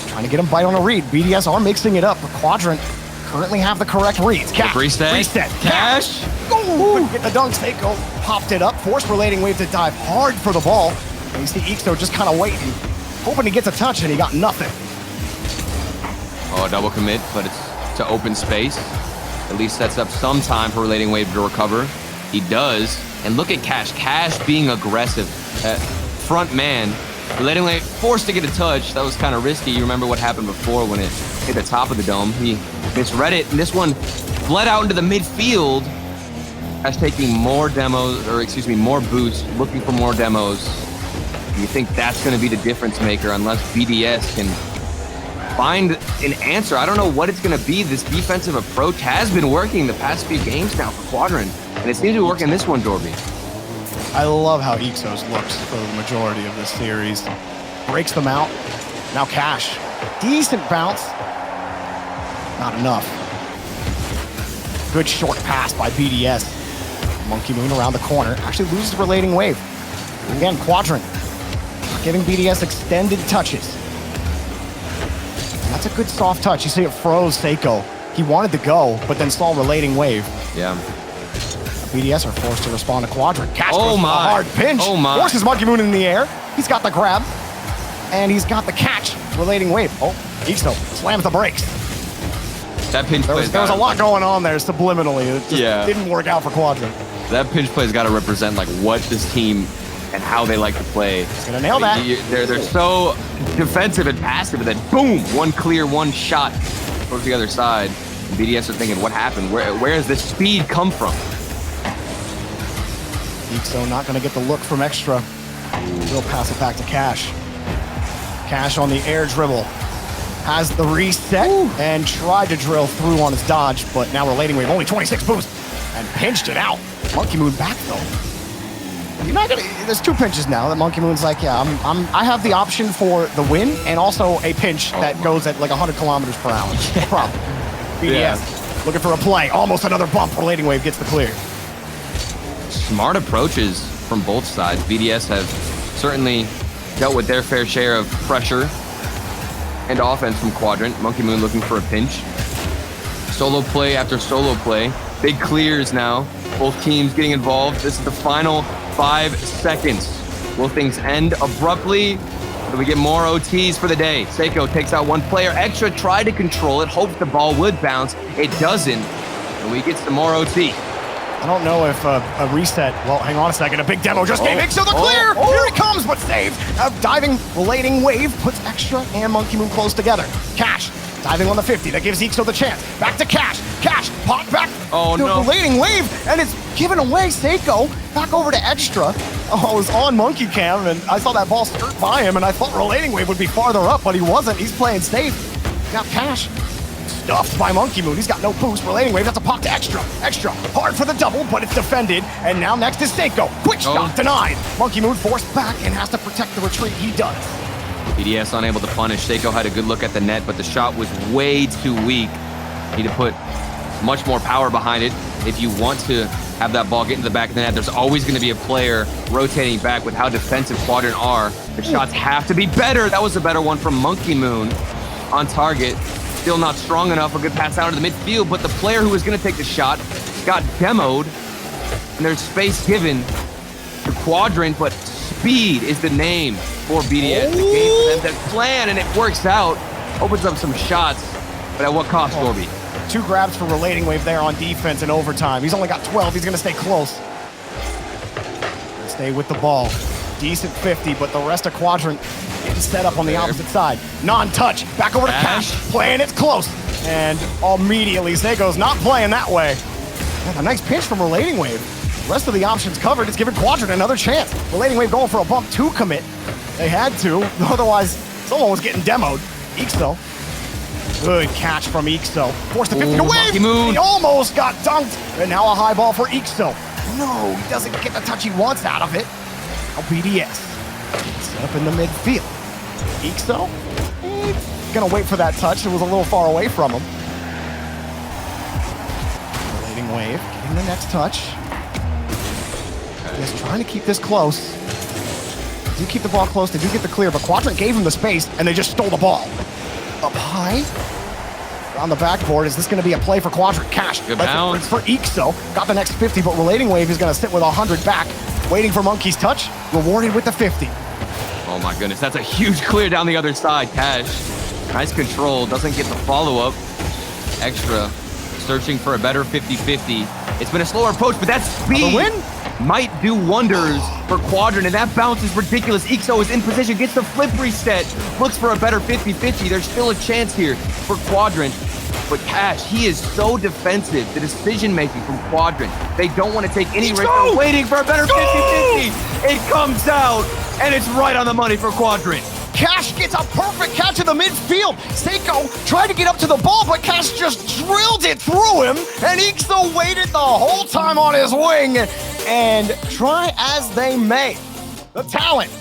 Trying to get him bite on a read. BDS are mixing it up, but Quadrant currently have the correct reads. Cash, reset. Cash. Couldn't get the dunk. Seiko popped it up, forced Relating Wave to dive hard for the ball. And you see Ixo just kind of waiting, hoping he gets a touch, and he got nothing. Oh, double commit, but it's to open space. At least sets up some time for Relating Wave to recover. He does. And look at Cash. Cash being aggressive. Front man. Relating Wave forced to get a touch. That was kind of risky. You remember what happened before when it hit the top of the dome. He misread it, and this one bled out into the midfield. Cash taking more demos, or excuse me, more boosts, looking for more demos. You think that's going to be the difference maker unless BDS can find an answer. I don't know what it's going to be. This defensive approach has been working the past few games now for Quadrant, and it seems to be working this one, Dorby. I love how Ixos looks for the majority of this series. Breaks them out. Now Cash. Decent bounce. Not enough. Good short pass by BDS. Monkey Moon around the corner. Actually loses Relating Wave. Again, Quadrant giving BDS extended touches. That's a good soft touch. You see it froze Seiko. He wanted to go, but then saw Relating Wave. Yeah. BDS are forced to respond to Quadrant. Cash goes for a hard pinch. Oh my. Forces Monkey Moon in the air. He's got the grab. And he's got the catch. Relating Wave. Oh, Ixo slams the brakes. That pinch play. There was a lot going on there subliminally. It just didn't work out for Quadrant. That pinch play's got to represent like what this team and how they like to play. He's gonna nail that. They're so defensive and passive, and then boom, one clear, one shot towards the other side. And BDS are thinking, what happened? Where has this speed come from? Ixo not gonna get the look from Extra. He'll pass it back to Cash. Cash on the air dribble. Has the reset and tried to drill through on his dodge, but now Relating Wave only 26 boost and pinched it out. Monkey Moon back though. You're not gonna. There's two pinches now that Monkey Moon's like, yeah, I have the option for the win and also a pinch that goes at like 100 kilometers per hour. No problem. BDS looking for a play. Almost another bump. Relating Wave gets the clear. Smart approaches from both sides. BDS have certainly dealt with their fair share of pressure and offense from Quadrant. Monkey Moon looking for a pinch. Solo play after solo play. Big clears now. Both teams getting involved. This is the final 5 seconds. Will things end abruptly? Do we get more OTs for the day? Seiko takes out one player. Extra tried to control it, hopes the ball would bounce. It doesn't. And we get some more OT. I don't know if a reset. Well, hang on a second. A big demo just gave Ixo the clear. Here he comes, but saved. A diving Relating Wave puts Extra and Monkey Moon close together. Cash diving on the 50. That gives Ixo the chance. Back to Cash. Cash pop back to Relating Wave, and it's given away. Seiko back over to Extra. Oh, it was on Monkey Cam, and I saw that ball skirt by him, and I thought Relating Wave would be farther up, but he wasn't. He's playing safe. Now Cash stuffed by Monkey Moon. He's got no boost. Relating Wave, that's a pop to Extra. Extra, hard for the double, but it's defended. And now next is Seiko. Quick shot denied. Monkey Moon forced back and has to protect the retreat. He does. BDS unable to punish. Seiko had a good look at the net, but the shot was way too weak. Need to put much more power behind it. If you want to have that ball get into the back of the net, there's always going to be a player rotating back. With how defensive Quadrant are, the shots have to be better. That was a better one from Monkey Moon on target. Still not strong enough. A good pass out of the midfield, but the player who was going to take the shot got demoed, and there's space given to Quadrant, but speed is the name for BDS. The game for them that plan, and it works out. Opens up some shots, but at what cost, Dorby? 2 grabs for Relating Wave there on defense in overtime. He's only got 12. He's going to stay close. Stay with the ball. Decent 50, but the rest of Quadrant getting set up on the opposite side. Non-touch. Back over to Cash. Playing it close. And immediately, Seiko's not playing that way. And a nice pinch from Relating Wave. The rest of the options covered. It's giving Quadrant another chance. Relating Wave going for a bump 2 commit. They had to. Otherwise, someone was getting demoed. Ixo. Good catch from Ixo. Forced the 50 to Wave. He almost got dunked. And now a high ball for Ixo. No, he doesn't get the touch he wants out of it. Now BDS. Set up in the midfield. Ixo. Gonna wait for that touch. It was a little far away from him. Relating Wave. Getting the next touch. Just trying to keep this close. They do keep the ball close. They do get the clear, but Quadrant gave him the space, and they just stole the ball. Up high. On the backboard, is this going to be a play for Quadrant? Cash. Good bounce. For Ixo. Got the next 50, but Relating Wave is going to sit with 100 back. Waiting for Monkey's touch. Rewarded with the 50. Oh my goodness, that's a huge clear down the other side. Cash. Nice control. Doesn't get the follow-up. Extra. Searching for a better 50-50. It's been a slower approach, but that speed might do wonders for Quadrant, and that bounce is ridiculous. Ixo is in position, gets the flip reset, looks for a better 50-50. There's still a chance here for Quadrant, but Cash, he is so defensive. The decision-making from Quadrant, they don't want to take any risk. Waiting for a better 50-50. It comes out, and it's right on the money for Quadrant. Cash gets a perfect catch in the midfield. Seiko tried to get up to the ball, but Cash just drilled it through him, and Ixo waited the whole time on his wing. And try as they may, the talent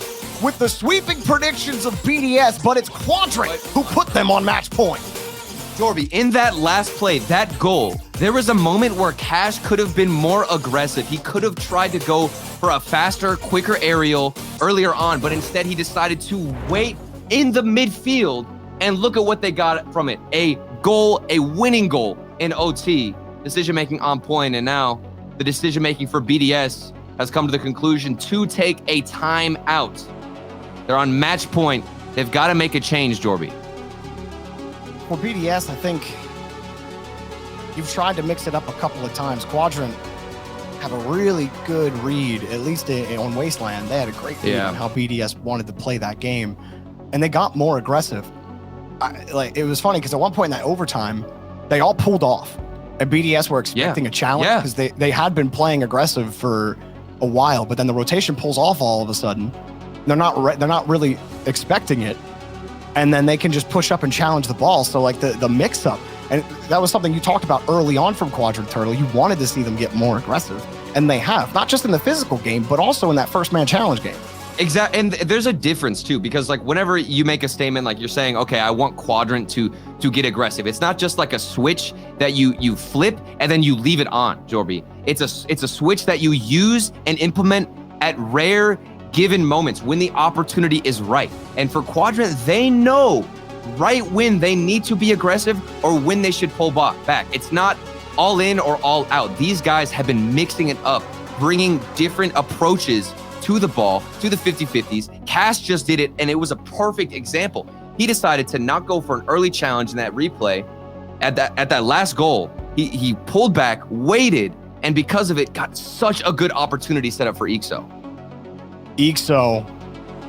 with the sweeping predictions of BDS, but it's Quadrant who put them on match point. Dorby, in that last play, that goal, there was a moment where Cash could have been more aggressive. He could have tried to go for a faster, quicker aerial earlier on, but instead he decided to wait in the midfield, and look at what they got from it. A goal, a winning goal in OT. Decision-making on point, and now the decision-making for BDS has come to the conclusion to take a timeout. They're on match point. They've got to make a change, Jorby. For BDS, I think you've tried to mix it up a couple of times. Quadrant have a really good read, at least on Wasteland. They had a great read on how BDS wanted to play that game, and they got more aggressive. It was funny because at one point in that overtime, they all pulled off. And BDS were expecting a challenge because they had been playing aggressive for a while, but then the rotation pulls off all of a sudden. They're not really expecting it, and then they can just push up and challenge the ball. So like the mix-up, and that was something you talked about early on from Quadrant Turtle. You wanted to see them get more aggressive, and they have, not just in the physical game, but also in that first-man challenge game. Exactly, and there's a difference too, because like whenever you make a statement, like you're saying, okay, I want Quadrant to get aggressive. It's not just like a switch that you flip and then you leave it on, Jorby. It's a switch that you use and implement at rare given moments when the opportunity is right. And for Quadrant, they know right when they need to be aggressive or when they should pull back. It's not all in or all out. These guys have been mixing it up, bringing different approaches to the ball, to the 50-50s. Cass just did it, and it was a perfect example. He decided to not go for an early challenge in that replay. At that last goal, he pulled back, waited, and because of it, got such a good opportunity set up for Ixo. Ixo,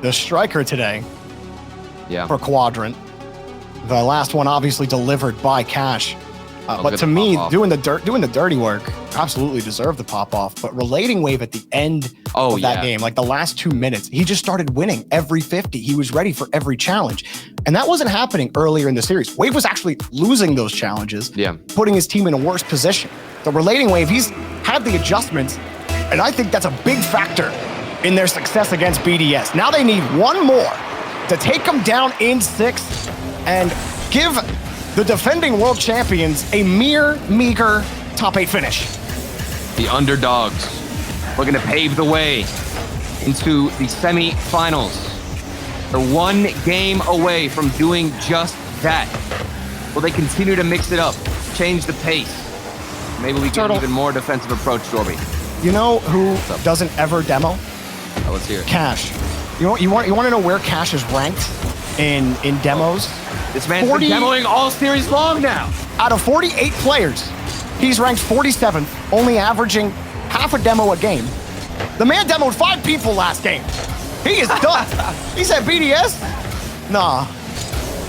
the striker today for Quadrant. The last one obviously delivered by Cash. But to me, doing the dirty work, absolutely deserved the pop-off. But Relating Wave at the end of that game, like the last 2 minutes, he just started winning every 50. He was ready for every challenge. And that wasn't happening earlier in the series. Wave was actually losing those challenges, putting his team in a worse position. The Relating Wave, he's had the adjustments, and I think that's a big factor in their success against BDS. Now they need one more to take them down in 6 and give the defending world champions a mere meager top 8 finish. The underdogs looking to pave the way into the semi-finals. They're one game away from doing just that. Will they continue to mix it up, change the pace? Maybe we get an even more defensive approach, Jorby. You know who doesn't ever demo? Oh, let's hear it. Cash. You want to know where Cash is ranked in demos? This man's been demoing all series long now. Out of 48 players, he's ranked 47th, only averaging half a demo a game. The man demoed 5 people last game. He is done. He said BDS? Nah,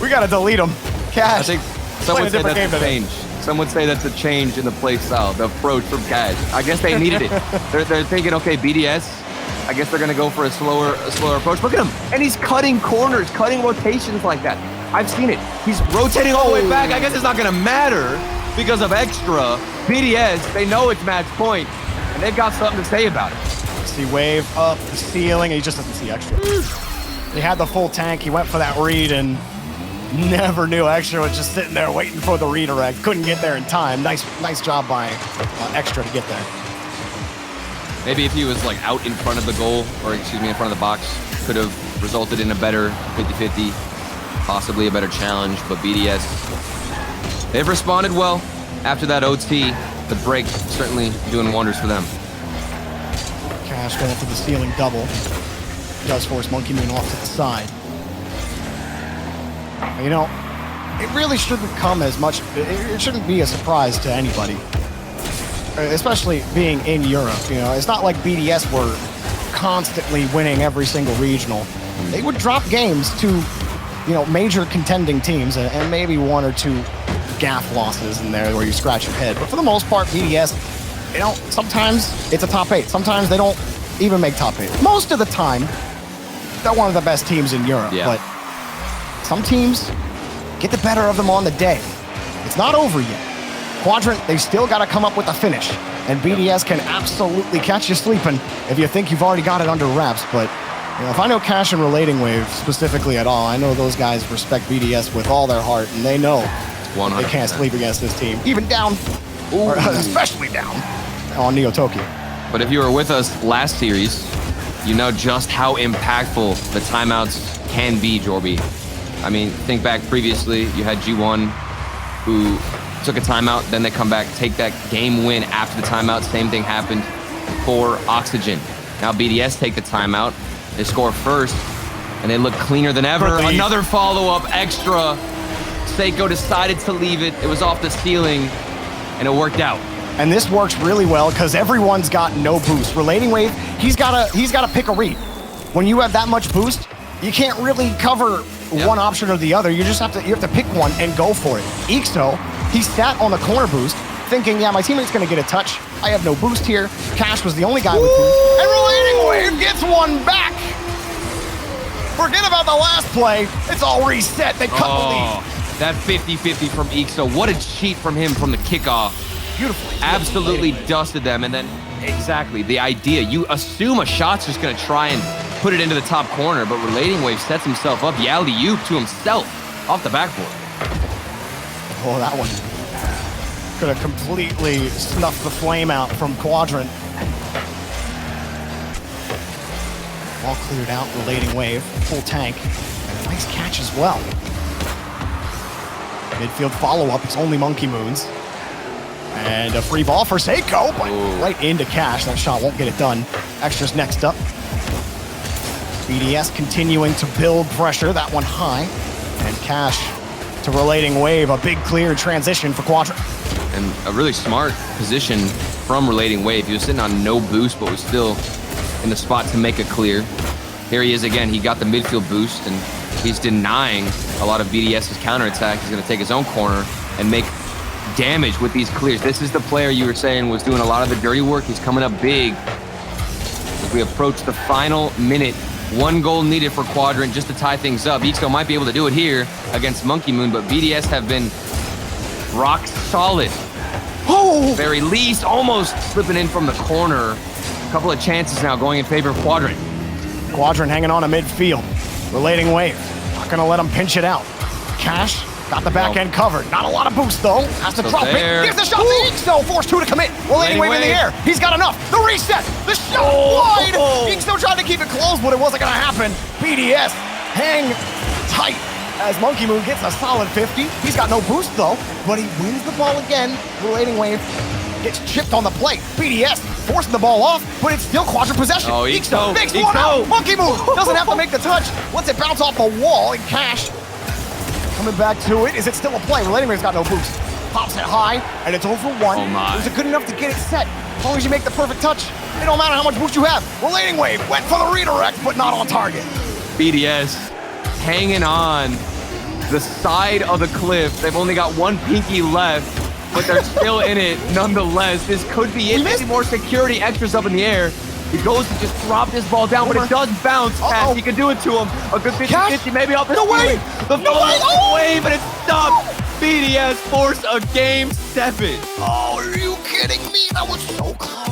we gotta delete him. Cash. I think some would say that's a change. Some would say that's a change in the play style, the approach from Cash. I guess they needed it. They're thinking, okay, BDS, I guess they're gonna go for a slower approach. Look at him, and he's cutting corners, cutting rotations like that. I've seen it. He's rotating all the way back. I guess it's not gonna matter because of extra. BDS, they know it's match point, and they've got something to say about it. See wave up the ceiling, and he just doesn't see extra. He had the full tank. He went for that read and never knew extra was just sitting there waiting for the redirect. Couldn't get there in time. Nice job by extra to get there. Maybe if he was like out in front of the goal, or excuse me, in front of the box, could have resulted in a better 50-50, possibly a better challenge. But BDS, they've responded well after that OT. The break certainly doing wonders for them. Cash going for the ceiling double. Does force Monkey Moon off to the side. You know, it really shouldn't come as much, it shouldn't be a surprise to anybody. Especially being in Europe, you know. It's not like BDS were constantly winning every single regional. They would drop games to, you know, major contending teams and maybe 1 or 2 gaff losses in there where you scratch your head. But for the most part, BDS, you know, sometimes it's a top 8. Sometimes they don't even make top 8. Most of the time, they're one of the best teams in Europe. Yeah. But some teams get the better of them on the day. It's not over yet. Quadrant, they still got to come up with a finish. And BDS can absolutely catch you sleeping if you think you've already got it under wraps. But you know, if I know Cash and Relating Wave specifically at all, I know those guys respect BDS with all their heart, and they know 100%. they can't sleep against this team, even down, or especially down on Neo Tokyo. But if you were with us last series, you know just how impactful the timeouts can be, Jorby. I mean, think back previously, you had G1 who took a timeout, then they come back, take that game win after the timeout. Same thing happened for Oxygen. Now BDS take the timeout, they score first, and they look cleaner than ever. Another follow-up extra. Seiko decided to leave it. It was off the ceiling, and it worked out. And this works really well because everyone's got no boost. Relating Wave, he's gotta pick a read. When you have that much boost, you can't really cover one option or the other. You just have to pick one and go for it. Ixo, he sat on the corner boost, thinking, yeah, my teammate's gonna get a touch. I have no boost here. Cash was the only guy with boost. And Relating Wave gets one back. Forget about the last play. It's all reset. They cut the lead. That 50-50 from Ixo. What a cheat from him from the kickoff. Beautifully. Absolutely dusted them. And then, exactly, the idea. You assume a shot's just going to try and put it into the top corner, but Relating Wave sets himself up. Alley-oop to himself off the backboard. Oh, that one could have completely snuffed the flame out from Quadrant. All cleared out, Relating Wave, full tank, and a nice catch as well. Midfield follow-up, it's only Monkey Moons. And a free ball for Seiko, but right into Cash. That shot won't get it done. Extras next up. BDS continuing to build pressure, that one high. And Cash to Relating Wave, a big clear transition for Quadrant. And a really smart position from Relating Wave. He was sitting on no boost, but was still in the spot to make a clear. Here he is again. He got the midfield boost, and he's denying a lot of BDS's counterattack. He's going to take his own corner and make damage with these clears. This is the player you were saying was doing a lot of the dirty work. He's coming up big as we approach the final minute. 1 goal needed for Quadrant just to tie things up. Ixo might be able to do it here against Monkey Moon, but BDS have been rock solid. Very least, almost slipping in from the corner. A couple of chances now going in favor of Quadrant. Quadrant hanging on to midfield. Relating Wave, not gonna let him pinch it out. Cash Got the back end covered. Not a lot of boost, though. Has to drop it. Here's the shot to Ixo. Forced 2 to commit. Relating wave in the air. He's got enough. The reset. The shot wide. Ixo tried to keep it close, but it wasn't going to happen. BDS hang tight as Monkey Moon gets a solid 50. He's got no boost, though, but he wins the ball again. Relating wave gets chipped on the plate. BDS forcing the ball off, but it's still Quadrant possession. Oh, Ixo makes one out. Monkey Moon doesn't have to make the touch. Lets it bounce off the wall and cash. Coming back to it. Is it still a play? Relating wave's got no boost. Pops it high, and it's over 1. Oh my. Was it good enough to get it set? As long as you make the perfect touch, it don't matter how much boost you have. Relating wave went for the redirect, but not on target. BDS hanging on the side of the cliff. They've only got 1 pinky left, but they're still in it nonetheless. This could be it. Maybe more security extras up in the air. He goes to just drop this ball down, but it does bounce. Cash, he can do it to him. A good 50-50, maybe off the ceiling. The ball away, but it's stopped. BDS forced a game 7. Oh, are you kidding me? That was so close.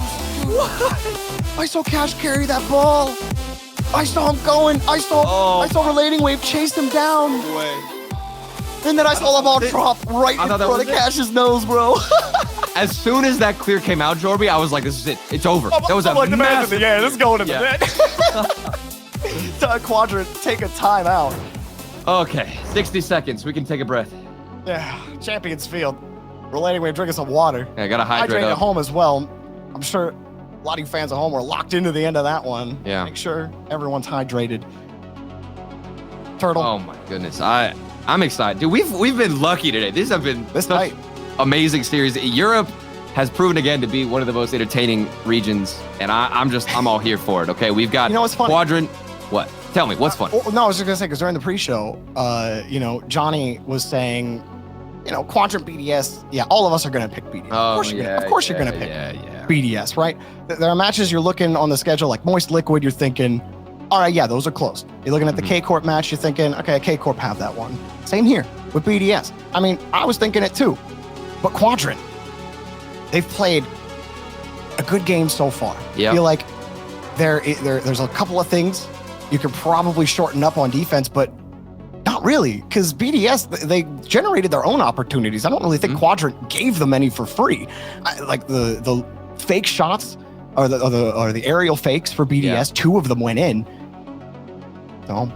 What? I saw Cash carry that ball. I saw him going. I saw Relating Wave chase him down. And then I saw the ball drop right in front of Cash's nose, bro. As soon as that clear came out, Jorby, I was like, this is it. It's over. That was a massive... Yeah, this is going in the net. Quadrant, take a timeout. Okay, 60 seconds. We can take a breath. Yeah, Champions Field. Relating Wave drinking some water. Yeah, I gotta hydrate at home as well. I'm sure a lot of you fans at home were locked into the end of that one. Yeah. Make sure everyone's hydrated. Turtle. Oh my goodness. I'm excited. Dude, we've been lucky today. These have been night. Amazing series. Europe has proven again to be one of the most entertaining regions, and I'm all here for it. Okay, we've got what's funny? Quadrant. What? Tell me, what's fun? No, I was just gonna say, because during the pre-show, Johnny was saying, Quadrant BDS. Yeah, all of us are gonna pick BDS. Of course you're gonna pick BDS, right? There are matches you're looking on the schedule like Moist Liquid. You're thinking, all right, yeah, those are close. You're looking at the K-Corp match. You're thinking, okay, K-Corp have that one. Same here with BDS. I mean, I was thinking it too. But Quadrant, they've played a good game so far. Yeah. I feel like there's a couple of things you could probably shorten up on defense, but not really, because BDS, they generated their own opportunities. I don't really think Quadrant gave them any for free. Like the fake shots or the aerial fakes for BDS, 2 of them went in.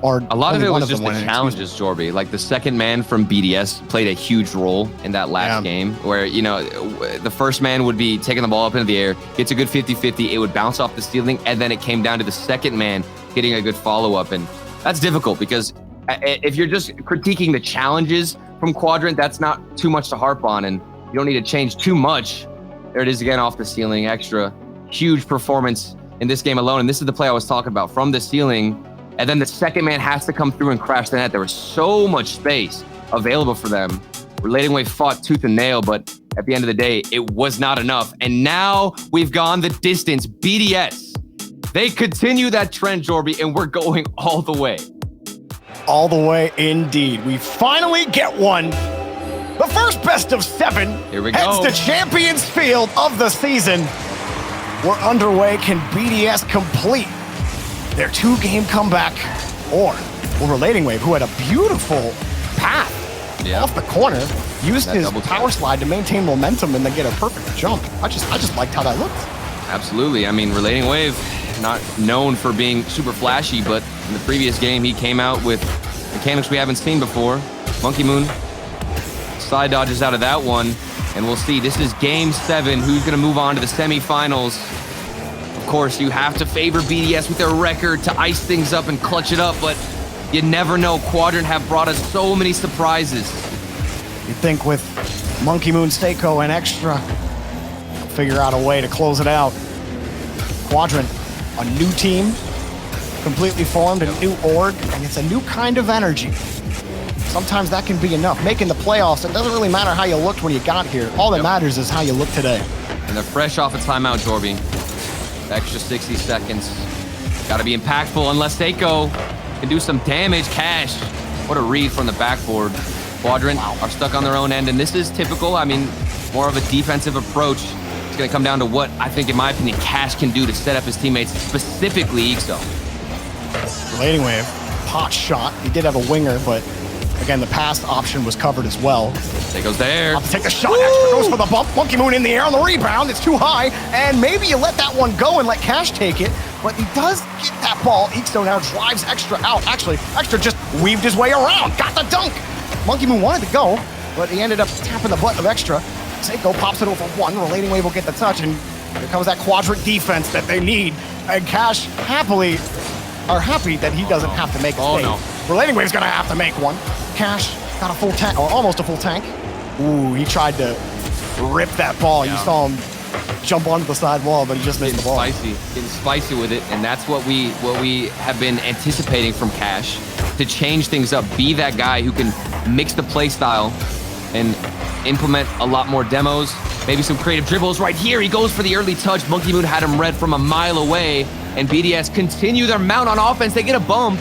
Or a lot of it was just the challenges, Jorby. Like the second man from BDS played a huge role in that last game where, the first man would be taking the ball up into the air, gets a good 50-50, it would bounce off the ceiling, and then it came down to the second man getting a good follow-up. And that's difficult because if you're just critiquing the challenges from Quadrant, that's not too much to harp on, and you don't need to change too much. There it is again off the ceiling, extra. Huge performance in this game alone. And this is the play I was talking about, from the ceiling. And then the second man has to come through and crash the net. There was so much space available for them. Relating Wave fought tooth and nail, but at the end of the day, it was not enough. And now we've gone the distance. BDS, they continue that trend, Jorby, and we're going all the way. All the way indeed. We finally get one. The first best of 7 Here we heads go. to Champions Field of the season. We're underway. Can BDS complete their 2-game comeback, or Relating Wave, who had a beautiful path off the corner, used his power slide to maintain momentum and then get a perfect jump. I just liked how that looked. Absolutely. I mean, Relating Wave, not known for being super flashy, but in the previous game, he came out with mechanics we haven't seen before. Monkey Moon side dodges out of that one, and we'll see. This is game 7. Who's going to move on to the semifinals? Of course, you have to favor BDS with their record to ice things up and clutch it up, but you never know. Quadrant have brought us so many surprises. You think with Monkey Moon, Seiko, and Extra, figure out a way to close it out. Quadrant, a new team, completely formed, a new org, and it's a new kind of energy. Sometimes that can be enough. Making the playoffs, it doesn't really matter how you looked when you got here. All that matters is how you look today. And they're fresh off a timeout, Jorby. Extra 60 seconds. Got to be impactful unless Seiko can do some damage. Cash, what a read from the backboard. Quadrant are stuck on their own end, and this is typical. I mean, more of a defensive approach. It's going to come down to what I think, in my opinion, Cash can do to set up his teammates, specifically Ixo. Relating Wave, pot shot. He did have a winger, but Again, the pass option was covered as well. It goes there. Up to take the shot. Extra goes for the bump. Monkey Moon in the air on the rebound. It's too high. And maybe you let that one go and let Cash take it. But he does get that ball. Ixo now drives Extra out. Actually, Extra just weaved his way around. Got the dunk. Monkey Moon wanted to go, but he ended up tapping the butt of Extra. Seiko pops it over one. Relating Wave will get the touch. And here comes that quadrant defense that they need. And Cash happy that he doesn't have to make a save. No. Relating Wave's gonna have to make one. Cash got a full tank, or almost a full tank. Ooh, he tried to rip that ball. Yeah. You saw him jump onto the side wall, but he just missed the ball. Getting spicy with it, and that's what we have been anticipating from Cash, to change things up, be that guy who can mix the play style and implement a lot more demos, maybe some creative dribbles. Right here, he goes for the early touch. Monkey Moon had him read from a mile away, and BDS continue their mount on offense. They get a bump.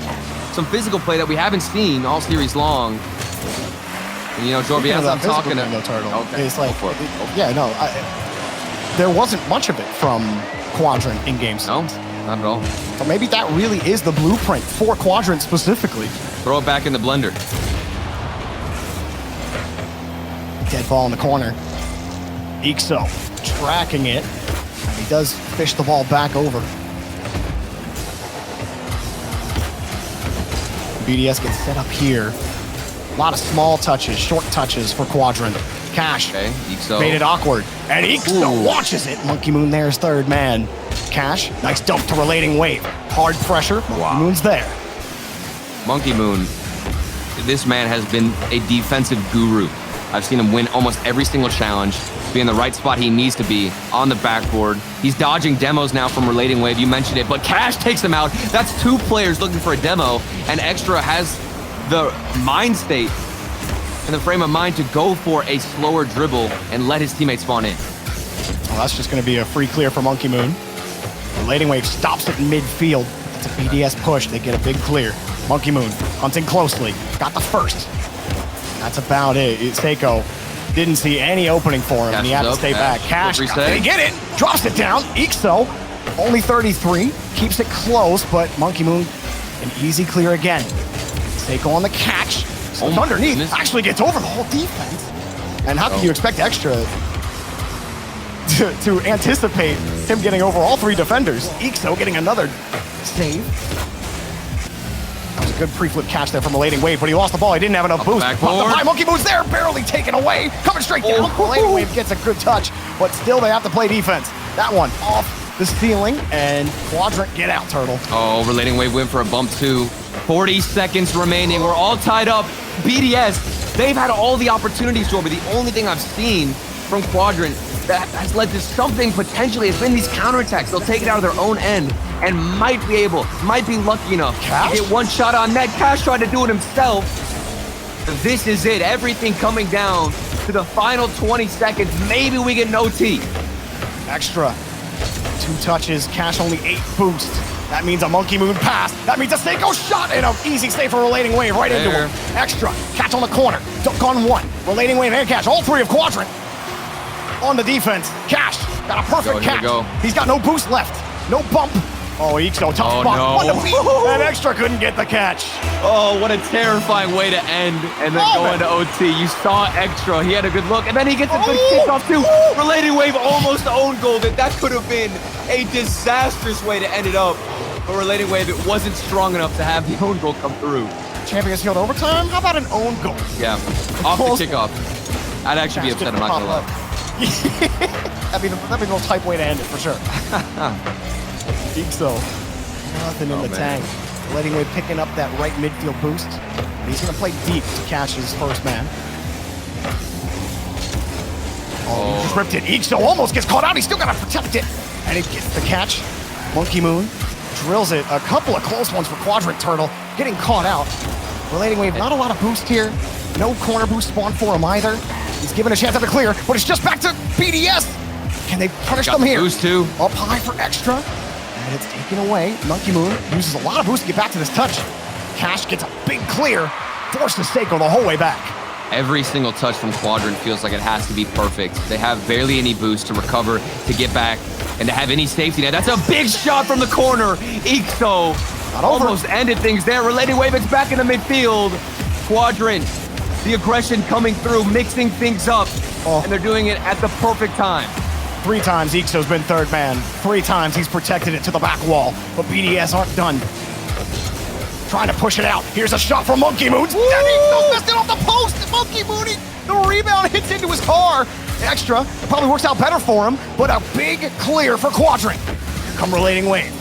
Some physical play that we haven't seen all series long. And, you know, Jorby, as I'm talking to Turtle. Okay. It's like, there wasn't much of it from Quadrant in games. No, not at all. So maybe that really is the blueprint for Quadrant specifically. Throw it back in the blender. Dead ball in the corner. Ixo tracking it. And he does fish the ball back over. BDS gets set up here. A lot of small touches, short touches for Quadrant. Cash. Okay, Ixo. Made it awkward. And Ixo watches it. Monkey Moon there's third man. Cash, nice dump to Relating Wave. Hard pressure. Monkey Moon's there. Monkey Moon, this man has been a defensive guru. I've seen him win almost every single challenge, be in the right spot he needs to be on the backboard. He's dodging demos now from Relating Wave, you mentioned it, but Cash takes him out. That's two players looking for a demo, and Extra has the mind state and the frame of mind to go for a slower dribble and let his teammates spawn in. Well, that's just going to be a free clear for Monkey Moon. Relating Wave stops it in midfield. It's a BDS push. They get a big clear. Monkey Moon hunting closely. Got the first. That's about it. Seiko didn't see any opening for him, and he had to stay back. Cash, did he get it? Drops it down. Ixo, only 33. Keeps it close, but Monkey Moon, an easy clear again. Seiko on the catch. So underneath, actually gets over the whole defense. And how can you expect Extra to anticipate him getting over all three defenders? Ixo getting another save. That was a good pre-flip catch there from Relating Wave, but he lost the ball. He didn't have enough boost. Popped up high. Monkey Moon's there, barely taken away. Coming straight down. Relating Wave gets a good touch, but still they have to play defense. That one off the ceiling, and Quadrant get out, Turtle. Oh, Relating Wave went for a bump too. 40 seconds remaining. We're all tied up. BDS, they've had all the opportunities, Jorby. The only thing I've seen from Quadrant that has led to something potentially has been these counterattacks. They'll take it out of their own end and might be lucky enough to get one shot on net. Cash tried to do it himself. This is it. Everything coming down to the final 20 seconds. Maybe we get an OT. Extra. 2 touches. Cash only 8 boosts. That means a Monkey Moon pass. That means a Seiko shot and an easy save for Relating Wave right into him. Extra. Catch on the corner. Dunk on one. Relating Wave and Cash. All three of Quadrant on the defense. Cash got a perfect catch. He's got no boost left. No bump. Oh, Ixo, tough spot. No. And Extra couldn't get the catch. Oh, what a terrifying way to end and then go into OT. You saw Extra. He had a good look, and then he gets a good kickoff too. Relating Wave almost owned goal. That could have been a disastrous way to end it up. But Relating Wave, it wasn't strong enough to have the own goal come through. Champions Field overtime? How about an own goal? Yeah, off the kickoff. I'd actually be upset, I'm not gonna lie. that'd be the most hype way to end it for sure. Ixo, nothing in the tank. Relating Wave picking up that right midfield boost. And he's gonna play deep to catch his first man. Oh, he just ripped it. Ixo almost gets caught out. He's still gotta protect it. And he gets the catch. Monkey Moon drills it. A couple of close ones for Quadrant Turtle. Getting caught out. Relating Wave, not a lot of boost here. No corner boost spawn for him either. He's given a chance at the clear, but it's just back to BDS. Can they punish them here? Boost too. Up high for Extra. And it's taken away. Monkey Moon uses a lot of boost to get back to this touch. Cash gets a big clear. Forces Seiko the whole way back. Every single touch from Quadrant feels like it has to be perfect. They have barely any boost to recover, to get back, and to have any safety net. That's a big shot from the corner. Ixo almost ended things there. Relating Wave, it's back in the midfield. Quadrant, the aggression coming through, mixing things up, and they're doing it at the perfect time. 3 times Ixo's been third man. 3 times he's protected it to the back wall, but BDS aren't done. Trying to push it out. Here's a shot from Monkey Moon. And Ixo missed it off the post. Monkey Moon, the rebound hits into his car. Extra, it probably works out better for him, but a big clear for Quadrant. Here come Relating Wave.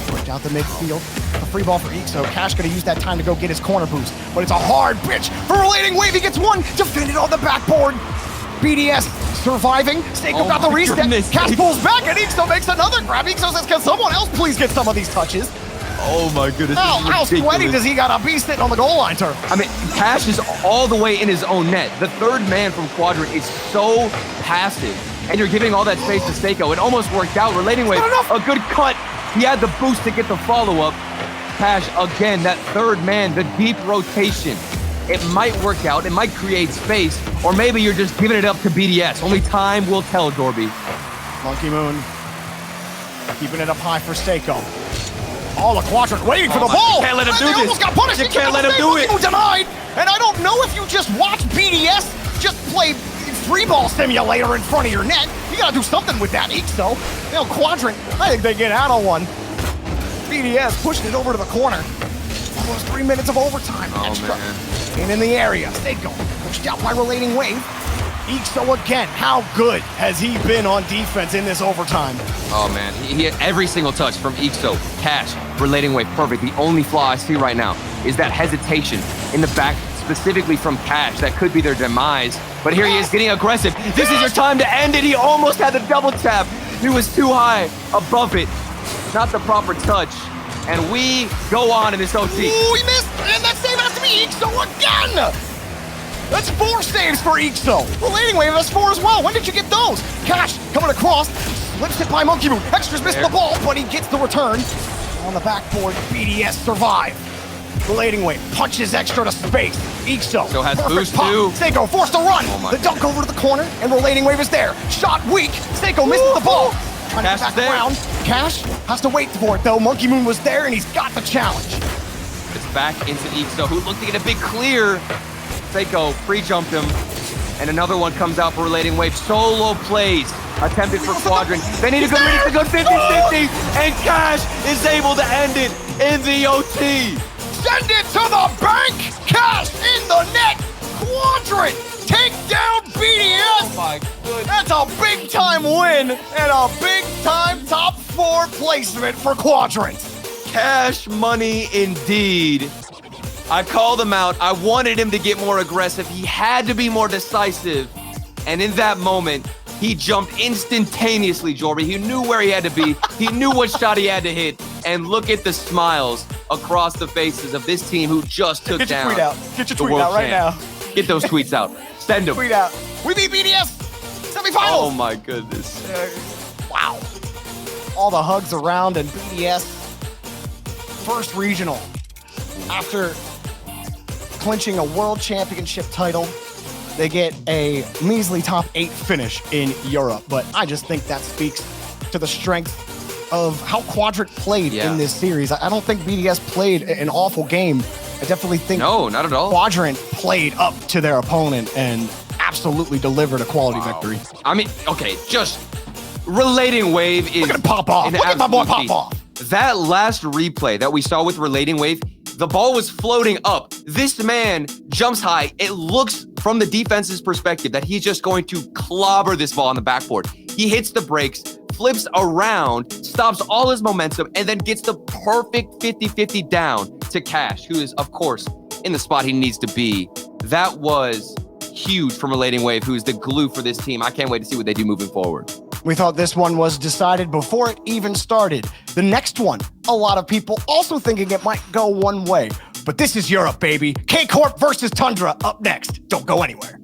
Pushed out the midfield. A free ball for Ixo. Cash gonna use that time to go get his corner boost, but it's a hard pitch for Relating Wave. He gets one, defended on the backboard. BDS surviving. Seiko got the reset. Goodness. Cash pulls back and Ixo makes another grab. Ixo says, can someone else please get some of these touches? Oh my goodness. How sweaty does he gotta be sitting on the goal line, Turtle? I mean, Cash is all the way in his own net. The third man from Quadrant is so passive, and you're giving all that space to Seiko. It almost worked out. Relating Wave, a good cut. He had the boost to get the follow-up. Cash, again, that third man, the deep rotation. It might work out, it might create space, or maybe you're just giving it up to BDS. Only time will tell, Dorby. Monkey Moon keeping it up high for Seiko. All the Quadrant waiting for the ball. You can't let him do They this. almost got punished. You can't let him do it. Denied. And I don't know if you just watch BDS just play free ball simulator in front of your net. You gotta do something with that, Ixo. Quadrant, I think they get out on one. BDS pushed it over to the corner. Almost 3 minutes of overtime. Extra. Man. And in the area, Seiko pushed out by Relating Wave. Ixo again, how good has he been on defense in this overtime? Oh man, he had every single touch from Ixo, Cash, Relating Wave, perfect. The only flaw I see right now is that hesitation in the back, specifically from Cash. That could be their demise, but here he is getting aggressive. This is your time to end it. He almost had the double tap. He was too high above it. Not the proper touch. And we go on in this OT. Ooh, he missed, and that save has to be Ixo again! That's 4 saves for Ixo. Relating Wave has 4 as well. When did you get those? Cash coming across, slips it by Monkey Moon. Extras missed the ball, but he gets the return. On the backboard, BDS survive. Relating Wave punches Extra to space. Ixo, so has perfect boost pop. too. Seiko forced to run. Oh the dunk over to the corner, and Relating Wave is there. Shot weak. Seiko misses the ball. Trying to get back around. Cash has to wait for it though. Monkey Moon was there, and he's got the challenge. It's back into Ixo, who looked to get a big clear. Seiko pre-jumped him, and another one comes out for Relating Wave. Solo plays attempted for Quadrant. They need a good 50-50, and Cash is able to end it in the OT. Send it to the bank! Cash in the net! Quadrant! Take down BDS! Oh my goodness. That's a big-time win and a big-time top 4 placement for Quadrant. Cash money indeed. I called him out. I wanted him to get more aggressive. He had to be more decisive. And in that moment, he jumped instantaneously, Jorby. He knew where he had to be. He knew what shot he had to hit. And look at the smiles across the faces of this team who just took Get your down tweet out. Get your the tweet world out right champ. now. Get those tweets out. Send them. Tweet out. We beat BDS! Semifinals! Oh my goodness. Wow. All the hugs around and BDS first regional after clinching a world championship title. They get a measly top 8 finish in Europe, but I just think that speaks to the strength of how Quadrant played in this series. I don't think BDS played an awful game. I definitely think no, not at all. Quadrant played up to their opponent and absolutely delivered a quality victory. I mean, okay, just Relating Wave is... Look at him pop off. Look at my boy pop off. That last replay that we saw with Relating Wave, the ball was floating up. This man jumps high. It looks from the defense's perspective that he's just going to clobber this ball on the backboard. He hits the brakes, flips around, stops all his momentum, and then gets the perfect 50-50 down to Cash, who is, of course, in the spot he needs to be. That was huge from Relating Wave, who's the glue for this team. I can't wait to see what they do moving forward. We thought this one was decided before it even started. The next one, a lot of people also thinking it might go one way. But this is Europe, baby. K-Corp versus Tundra up next. Don't go anywhere.